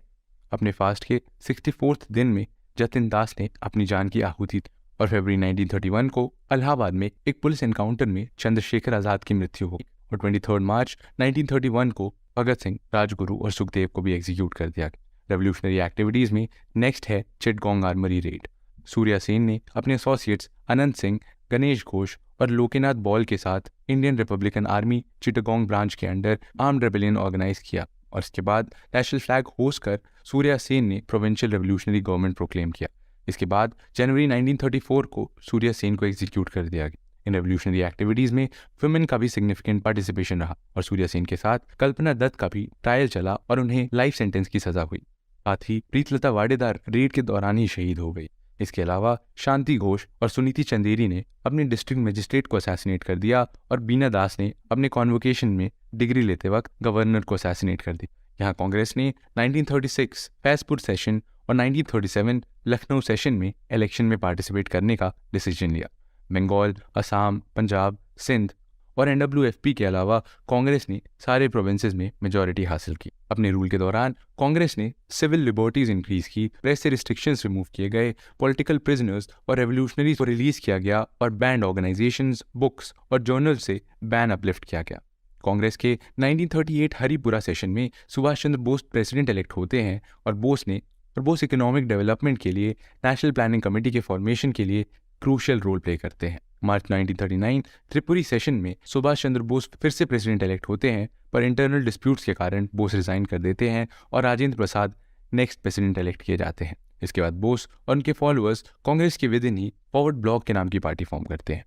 अपने फास्ट के 64th दिन में जतिन दास ने अपनी जान की आहुति दी और फरवरी 1931 को इलाहाबाद में एक पुलिस एनकाउंटर में चंद्रशेखर आज़ाद की मृत्यु हो गई और 23 मार्च 1931 को भगत सिंह, राजगुरु और सुखदेव को भी एग्जीक्यूट कर दिया गया। रेवोल्यूशनरी एक्टिविटीज़ में नेक्स्ट है चिटगोंग आर्मरी रेड। सूर्या सेन ने अपने एसोसिएट्स अनंत सिंह, गणेश घोष और लोकेनाथ बॉल के साथ Indian Republican army Chittagong branch के अंडर आर्म्ड रेबेलियन ऑर्गेनाइज किया और इसके बाद नेशनल फ्लैग होस्ट कर सूर्या सेन ने प्रोविंशियल रेवोल्यूशनरी गवर्नमेंट प्रोक्लेम किया। इसके बाद जनवरी 1934 को सूर्या सेन को एग्जीक्यूट कर दिया गया। इन रेवोल्यूशनरी एक्टिविटीज़ में वुमेन का भी सिग्निफिकेंट पार्टिसिपेशन रहा और सूर्या सेन के साथ कल्पना दत्त का भी ट्रायल चला और उन्हें लाइफ सेंटेंस की सजा हुई। साथ ही प्रीतलता वाडेदार रेड के दौरान ही शहीद हो गई। इसके अलावा शांति घोष और सुनीति चंदेरी ने अपने डिस्ट्रिक्ट मजिस्ट्रेट को असैसिनेट कर दिया और बीना दास ने अपने कॉन्वोकेशन में डिग्री लेते वक्त गवर्नर को असैसिनेट कर दिया। यहाँ कांग्रेस ने 1936 फैजपुर सेशन और 1937 लखनऊ सेशन में इलेक्शन में पार्टिसिपेट करने का डिसीजन लिया। बंगाल, असम, पंजाब, सिंध और NWFP के अलावा कांग्रेस ने सारे प्रोविंसेस में मेजॉरिटी हासिल की। अपने रूल के दौरान कांग्रेस ने सिविल लिबर्टीज इंक्रीज की, प्रेस से रिस्ट्रिक्शंस रिमूव किए गए, पॉलिटिकल प्रिजनर्स और रेवोल्यूशनरीज को रिलीज किया गया और बैंड ऑर्गेनाइजेशंस, बुक्स और जर्नल से बैन अपलिफ्ट किया गया। कांग्रेस के 1938 हरिपुरा सेशन में सुभाष चंद्र बोस प्रेसिडेंट इलेक्ट होते हैं और बोस इकोनॉमिक डेवलपमेंट के लिए नेशनल प्लानिंग कमेटी के फॉर्मेशन के लिए क्रूशियल रोल प्ले करते हैं। मार्च 1939 त्रिपुरी सेशन में सुभाष चंद्र बोस फिर से प्रेसिडेंट इलेक्ट होते हैं, पर इंटरनल डिस्प्यूट्स के कारण बोस रिजाइन कर देते हैं और Rajendra Prasad next president elect किए जाते हैं। इसके बाद बोस और उनके फॉलोअर्स कांग्रेस के with in he forward block के नाम की पार्टी फॉर्म करते हैं।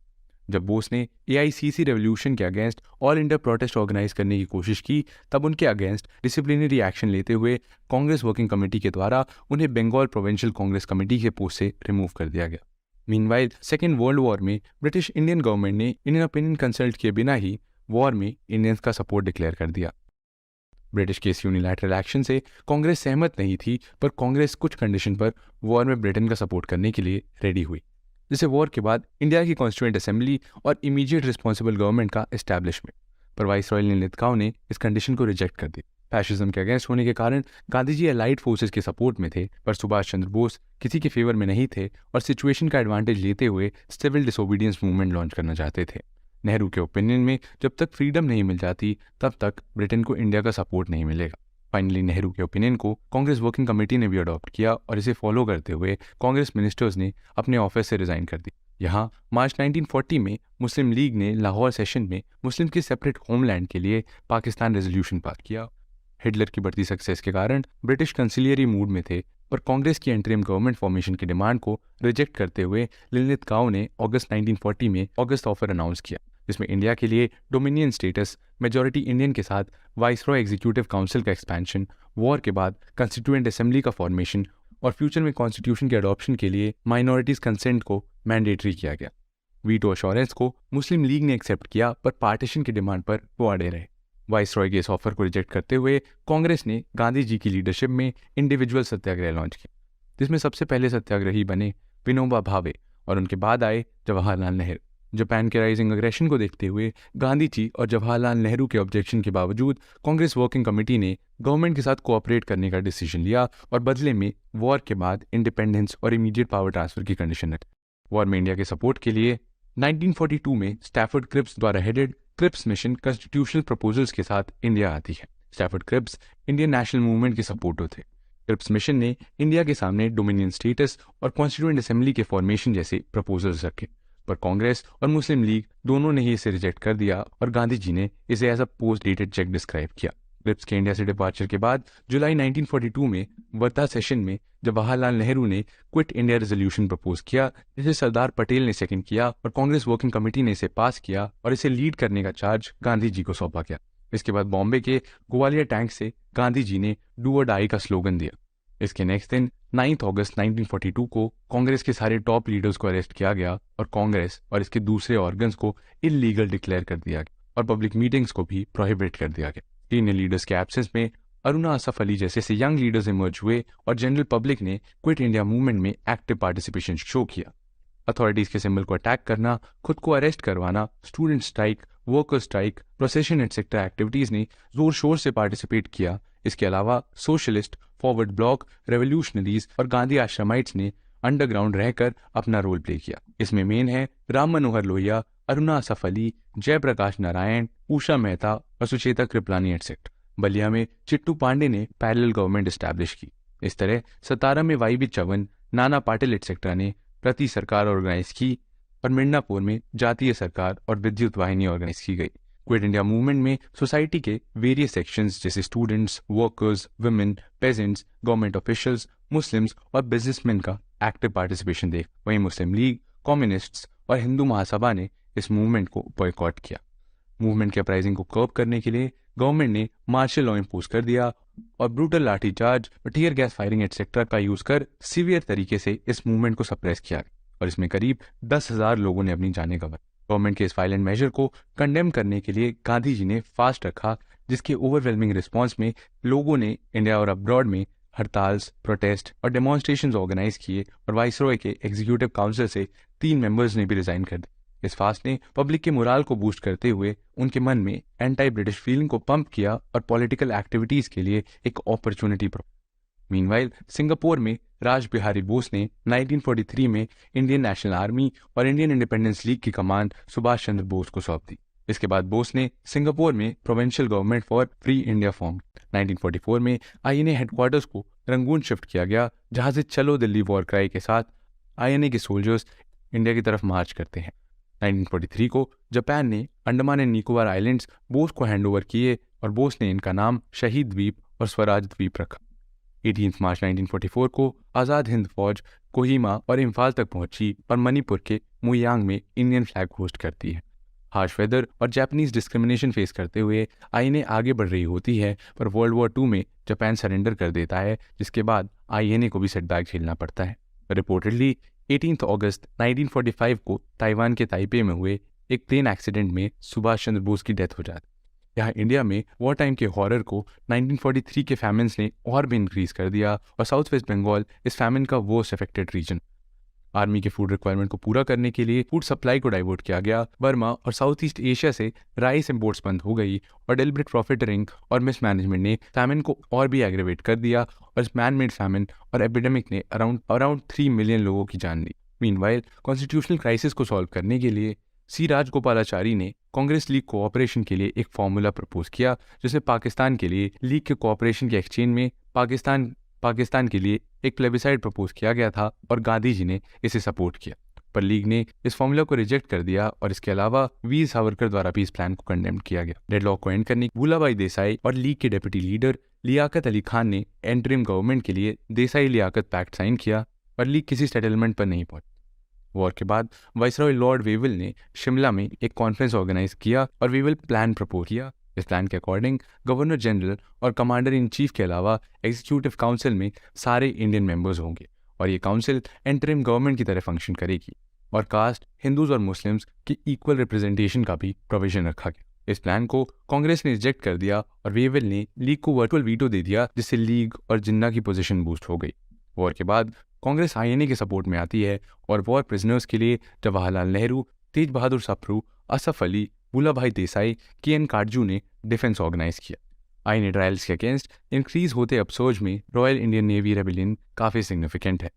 जब बोस ने AICC रेवोल्यूशन के against All India protest organise करने की कोशिश की, तब उनके अगेंस्ट डिसिप्लिनरी एक्शन लेते हुए कांग्रेस वर्किंग कमेटी के द्वारा उन्हें बंगाल प्रोविंशियल कांग्रेस कमेटी के पोस्ट से रिमूव कर दिया गया। मीनवाइल सेकेंड वर्ल्ड वॉर में ब्रिटिश इंडियन गवर्नमेंट ने इंडियन ओपिनियन कंसल्ट किए बिना ही वॉर में इंडियंस का सपोर्ट डिक्लेयर कर दिया। ब्रिटिश के इस यूनिलैटरल एक्शन से कांग्रेस सहमत नहीं थी, पर कांग्रेस कुछ कंडीशन पर वॉर में ब्रिटेन का सपोर्ट करने के लिए रेडी हुई, जिसे वॉर के बाद इंडिया की कॉन्स्टिट्यूएंट असेंबली और इमीडिएट रिस्पॉन्सिबल गवर्नमेंट का एस्टैब्लिशमेंट। पर वाइसरॉय नीलगांव ने इस कंडीशन को रिजेक्ट कर दिया। फैशिज्म के अगेंस्ट होने के कारण गांधी जी अलाइड फोर्सेस के सपोर्ट में थे, पर सुभाष चंद्र बोस किसी के फेवर में नहीं थे और सिचुएशन का एडवांटेज लेते हुए सिविल डिसोबीडियंस मूवमेंट लॉन्च करना चाहते थे। नेहरू के ओपिनियन में जब तक फ्रीडम नहीं मिल जाती तब तक ब्रिटेन को इंडिया का सपोर्ट नहीं मिलेगा। फाइनली नेहरू के ओपिनियन को कांग्रेस वर्किंग कमेटी ने भी अडॉप्ट किया और इसे फॉलो करते हुए कांग्रेस मिनिस्टर्स ने अपने ऑफिस से रिजाइन कर दी। यहाँ मार्च 1940 में मुस्लिम लीग ने लाहौर सेशन में मुस्लिम के सेपरेट होमलैंड के लिए पाकिस्तान रेजोल्यूशन पास किया। हिटलर की बढ़ती सक्सेस के कारण ब्रिटिश कंसिलियरी मूड में थे और कांग्रेस की इंटरिम गवर्नमेंट फॉर्मेशन की डिमांड को रिजेक्ट करते हुए नीलगांव ने अगस्त 1940 में ऑगस्ट ऑफर अनाउंस किया, जिसमें इंडिया के लिए डोमिनियन स्टेटस, मेजॉरिटी इंडियन के साथ वाइसरॉय एग्जीक्यूटिव काउंसिल का एक्सपेंशन, वॉर के बाद कंस्टिट्यूएंट असेंबली का फॉर्मेशन और फ्यूचर में कॉन्स्टिट्यूशन के अडॉप्शन के लिए माइनॉरिटीज कंसेंट को मैंडेटरी किया गया। वीटो अश्योरेंस को मुस्लिम लीग ने एक्सेप्ट किया, पर पार्टीशन की डिमांड पर वो अड़े रहे। वाइसरॉय के इस ऑफर को रिजेक्ट करते हुए कांग्रेस ने गांधी जी की लीडरशिप में इंडिविजुअल सत्याग्रह लॉन्च किया, जिसमें सबसे पहले सत्याग्रही बने विनोबा भावे और उनके बाद आए जवाहरलाल नेहरू। जापान के राइजिंग अग्रेशन को देखते हुए गांधी जी और जवाहरलाल नेहरू के ऑब्जेक्शन के बावजूद कांग्रेस वर्किंग कमेटी ने गवर्नमेंट के साथ कोऑपरेट करने का डिसीजन लिया और बदले में वॉर के बाद इंडिपेंडेंस और इमीडिएट पावर ट्रांसफर की कंडीशन रखी। वॉर में इंडिया के सपोर्ट के लिए 1942 में स्टैफर्ड क्रिप्स द्वारा headed Cripps mission constitutional proposals के साथ इंडिया आती है। Stafford Cripps Indian national movement के सपोर्टर थे। क्रिप्स मिशन ने इंडिया के सामने डोमिनियन स्टेटस और कॉन्स्टिट्यूएंट असेंबली के फॉर्मेशन जैसे प्रपोजल्स रखे, पर कांग्रेस और मुस्लिम लीग दोनों ने ही इसे रिजेक्ट कर दिया और गांधी जी ने इसे as a post dated cheque describe किया। क्रिप्स के इंडिया से डिपार्चर के बाद जुलाई 1942 में वर्धा सेशन में जवाहरलाल नेहरू ने क्विट इंडिया रेजोल्यूशन प्रपोज किया, जिसे सरदार पटेल ने सेकंड किया और कांग्रेस वर्किंग कमेटी ने इसे पास किया और इसे लीड करने का चार्ज गांधी जी को सौंपा गया। इसके बाद बॉम्बे के ग्वालियर टैंक से गांधी जी ने डू और डाई का स्लोगन दिया। इसके नेक्स्ट दिन 9 अगस्त 1942 को कांग्रेस के सारे टॉप लीडर्स को अरेस्ट किया गया और कांग्रेस और इसके दूसरे ऑर्गन्स को इलीगल डिक्लेयर कर दिया गया और पब्लिक मीटिंग्स को भी प्रोहिबिट कर दिया गया। सीनियर लीडर्स के एब्सेंस में अरुणा असफ अली जैसे यंग लीडर्स इमर्ज हुए और जनरल पब्लिक ने क्विट इंडिया मूवमेंट में एक्टिव पार्टिसिपेशन शो किया। अथॉरिटीज के सिंबल को अटैक करना, खुद को अरेस्ट करवाना, student strike, worker strike, procession etcetera activities ने जोर शोर से पार्टिसिपेट किया। इसके अलावा सोशलिस्ट, फॉरवर्ड ब्लॉक, रेवोल्यूशनरीज और गांधी आश्रमाइट्स ने अंडरग्राउंड रहकर अपना रोल प्ले किया। इसमें मेन है राम मनोहर लोहिया, अरुणा असफ अली, जयप्रकाश नारायण, उषा मेहता और सुचेता कृपलानी एटसेट्रा। बलिया में चिट्टू पांडे ने पैरेलल गवर्नमेंट एस्टैब्लिश की। इस तरह सतारा में वाई बी चवन, नाना पाटिल एटसेट्रा ने प्रति सरकार ऑर्गेनाइज की और मिदनापुर में जातीय सरकार और विद्युत वाहिनी ऑर्गेनाइज की गई। क्विट इंडिया मूवमेंट में सोसाइटी के वेरियस सेक्शंस जैसे students, workers, women, pageants, government officials, Muslims और बिजनेसमैन का एक्टिव पार्टिसिपेशन देख वहीं मुस्लिम लीग, कम्युनिस्ट्स और हिंदू महासभा ने इस मूवमेंट को बॉयकॉट किया। मूवमेंट के अपराइजिंग को कर्ब करने के लिए गवर्नमेंट ने मार्शल लॉ इम्पोज कर दिया और brutal lathicharge, tear gas firing etcetera का यूज कर सीवियर तरीके से इस मूवमेंट को सप्रेस किया और इसमें करीब 10,000 लोगों ने अपनी जानें गंवाई। गवर्नमेंट के इस वायलेंट मेजर को कंडेम करने के लिए गांधी जी ने फास्ट रखा, जिसके ओवरवेलमिंग रिस्पॉन्स में लोगों ने इंडिया और अब्रॉड में हड़ताल्स, प्रोटेस्ट और डेमोन्स्ट्रेशंस ऑर्गेनाइज किए और वाइसरॉय के एग्जीक्यूटिव काउंसिल से 3 मेंबर्स ने भी रिजाइन कर दिया। इस फास्ट ने पब्लिक के मोराल को बूस्ट करते हुए उनके मन में एंटी ब्रिटिश फीलिंग को पंप किया और पॉलिटिकल एक्टिविटीज के लिए एक अपॉर्चुनिटी। मीनवाइल सिंगापुर में राज बिहारी बोस ने 1943 में इंडियन नेशनल आर्मी और इंडियन इंडिपेंडेंस लीग की कमान सुभाष चंद्र बोस को सौंप दी। इसके बाद बोस ने सिंगापुर में provincial government for free India form. 1944 में आईएनए हेडक्वार्टर्स को रंगून शिफ्ट किया गया, जहां से चलो दिल्ली वॉर क्राई के साथ आईएनए के सोल्जर्स इंडिया की तरफ मार्च करते हैं। 1943 को जापान ने अंडमान एंड निकोबार आइलैंड्स बोस को हैंडओवर किए और बोस ने इनका नाम शहीद द्वीप और स्वराज द्वीप रखा। 18 मार्च 1944 को आज़ाद हिंद फौज कोहिमा और इम्फाल तक पहुंची और मणिपुर के मुयांग में इंडियन फ्लैग होस्ट करती है। हार्श वेदर और जापानीज डिस्क्रिमिनेशन फेस करते हुए आईएनए आगे बढ़ रही होती है, पर वर्ल्ड वॉर 2 में जापान सरेंडर कर देता है, जिसके बाद आईएनए को भी सेटबैक झेलना पड़ता है। रिपोर्टेडली 18 अगस्त 1945 को ताइवान के ताइपे में हुए एक प्लेन एक्सीडेंट में सुभाष चंद्र बोस की डेथ हो जाती। यहाँ इंडिया में वॉर टाइम के हॉरर को 1943 के फैमिन्स ने और भी इंक्रीज कर दिया और साउथ वेस्ट बंगाल इस फैमिन का वर्स्ट अफेक्टेड रीजन। आर्मी के फूड रिक्वायरमेंट को पूरा करने के लिए फूड सप्लाई को डाइवर्ट किया गया। बर्मा और साउथ ईस्ट एशिया से राइस इंपोर्ट्स बंद हो गई और डेलिब्रेट प्रॉफिटरिंग और मिसमैनेजमेंट ने फैमिन को और भी एग्रेवेट कर दिया और इस मैन मेड फैमिन और एपिडेमिक ने अराउंड 3 मिलियन लोगों की जान ली। मीनवाइल कॉन्स्टिट्यूशनल क्राइसिस को सॉल्व करने के लिए सी राजगोपालाचारी ने कांग्रेस लीग कोऑपरेशन के लिए एक फॉर्मूला प्रपोज किया, जिसमें पाकिस्तान के लिए लीग के कोऑपरेशन के एक्सचेंज में पाकिस्तान के लिए एक प्लेबिसाइड प्रपोज किया गया था और गांधी जी ने इसे सपोर्ट किया, पर लीग ने इस फॉर्मूला को रिजेक्ट कर दिया और इसके अलावा वीर सावरकर द्वारा भी इस प्लान को कंडेम किया गया। डेडलॉक को एंड करने भूलाबाई देसाई और लीग के डेप्यूटी लीडर लियाकत अली खान ने एंटरिम गवर्नमेंट के लिए देसाई लियाकत पैक्ट साइन किया और लीग किसी सेटलमेंट पर नहीं पहुंची। वॉर के बाद वाइसरॉय लॉर्ड वेवल ने शिमला में एक कॉन्फ्रेंस ऑर्गेनाइज किया और वेवल प्लान प्रपोज किया। इस प्लान के अकॉर्डिंग गवर्नर जनरल और कमांडर इन चीफ के अलावा एग्जीक्यूटिव काउंसिल में सारे इंडियन मेंबर्स होंगे और ये काउंसिल एंटरिम गवर्नमेंट की तरह फंक्शन करेगी और कास्ट, हिंदूज और मुस्लिम्स की इक्वल रिप्रेजेंटेशन का भी प्रोविजन रखा गया। इस प्लान को कांग्रेस ने रिजेक्ट कर दिया और वेवल ने लीग को वर्चुअल वीटो दे दिया, जिससे लीग और जिन्ना की पोजीशन बूस्ट हो गई। वॉर के बाद कांग्रेस आईएनए के सपोर्ट में आती है और वॉर प्रिजनर्स के लिए जवाहरलाल नेहरू, तेज बहादुर सप्रू, असफ अली, भूलाभाई देसाई, के.एन. काटजू ने डिफेंस ऑर्गेनाइज किया। आईएनए ट्रायल्स के अगेंस्ट इंक्रीज होते अपसोज में रॉयल इंडियन नेवी रेबेलियन काफ़ी सिग्निफिकेंट है।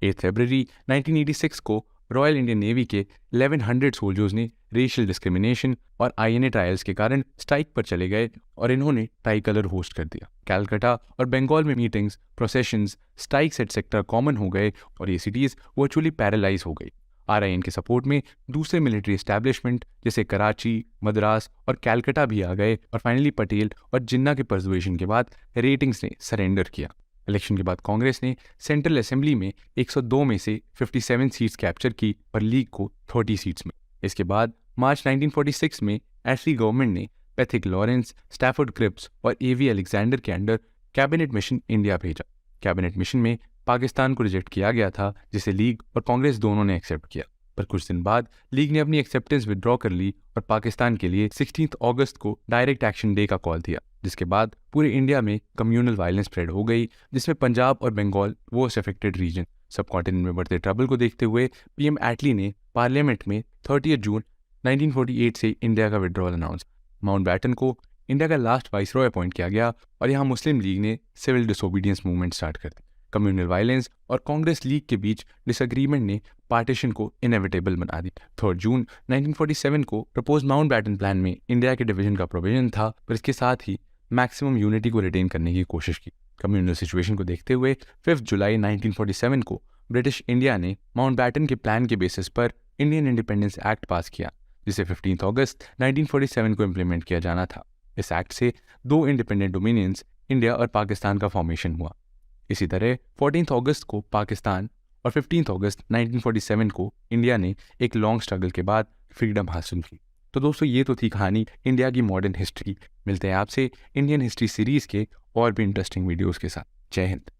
8 फरवरी 1986 को रॉयल इंडियन नेवी के 1100 सोल्जर्स ने रेशियल डिस्क्रिमिनेशन और आईएनए ट्रायल्स के कारण स्ट्राइक पर चले गए और इन्होंने ट्राई कलर होस्ट कर दिया। कैलकाटा और बंगाल में meetings, processions, strikes etcetera common हो गए और ये सिटीज़ वर्चुअली पैरालाइज हो गई। आरआईएन के सपोर्ट में दूसरे मिलिट्री एस्टैब्लिशमेंट जैसे कराची, मद्रास और कैलकाटा भी आ गए और फाइनली पटेल और जिन्ना के परसुएशन के बाद रेटिंग्स ने सरेंडर किया। इलेक्शन के बाद कांग्रेस ने सेंट्रल असेंबली में 102 में से 57 सीट्स कैप्चर की और लीग को 30 सीट्स में। इसके बाद मार्च 1946 में एटली गवर्नमेंट ने पैथिक लॉरेंस, स्टैफोर्ड क्रिप्स और एवी अलेक्जेंडर के अंडर कैबिनेट मिशन इंडिया भेजा। कैबिनेट मिशन में पाकिस्तान को रिजेक्ट किया गया था, जिसे लीग और कांग्रेस दोनों ने एक्सेप्ट किया। पर कुछ दिन बाद लीग ने अपनी एक्सेप्टेंस विड्रॉ कर ली और पाकिस्तान के लिए 16 अगस्त को डायरेक्ट एक्शन डे का कॉल दिया, जिसके बाद पूरे इंडिया में कम्युनल वायलेंस स्प्रेड हो गई, जिसमें पंजाब और बंगाल मोस्ट अफेक्टेड रीजन। सब कॉन्टिनेंट में बढ़ते ट्रबल को देखते हुए पीएम एटली ने पार्लियामेंट में 30 जून 1948 से इंडिया का विड्रॉल अनाउंस। माउंटबैटन को इंडिया का लास्ट वाइसरॉय अपॉइंट किया गया और यहाँ मुस्लिम लीग ने सिविल डिसोबीडियंस मूवमेंट स्टार्ट कर दी। कम्युनल वायलेंस और कांग्रेस लीग के बीच डिसएग्रीमेंट ने पार्टीशन को इनएविटेबल बना दी। 3 जून 1947 को प्रपोज माउंटबैटन प्लान में इंडिया के डिवीजन का प्रोविजन था, पर इसके साथ ही मैक्सिमम यूनिटी को रिटेन करने की कोशिश की। कम्युनल सिचुएशन को देखते हुए 5 जुलाई 1947 को ब्रिटिश इंडिया ने माउंटबैटन के प्लान के बेसिस पर इंडियन इंडिपेंडेंस एक्ट पास किया, जिसे 15 अगस्त 1947 को इम्प्लीमेंट किया जाना था। इस एक्ट से 2 इंडिपेंडेंट डोमिनियंस इंडिया और पाकिस्तान का फॉर्मेशन हुआ। इसी तरह 14 अगस्त को पाकिस्तान और 15 अगस्त 1947 को इंडिया ने एक लॉन्ग स्ट्रगल के बाद फ्रीडम हासिल की। तो दोस्तों, ये तो थी कहानी इंडिया की मॉडर्न हिस्ट्री। मिलते हैं आपसे इंडियन हिस्ट्री सीरीज़ के और भी इंटरेस्टिंग वीडियोज़ के साथ। जय हिंद।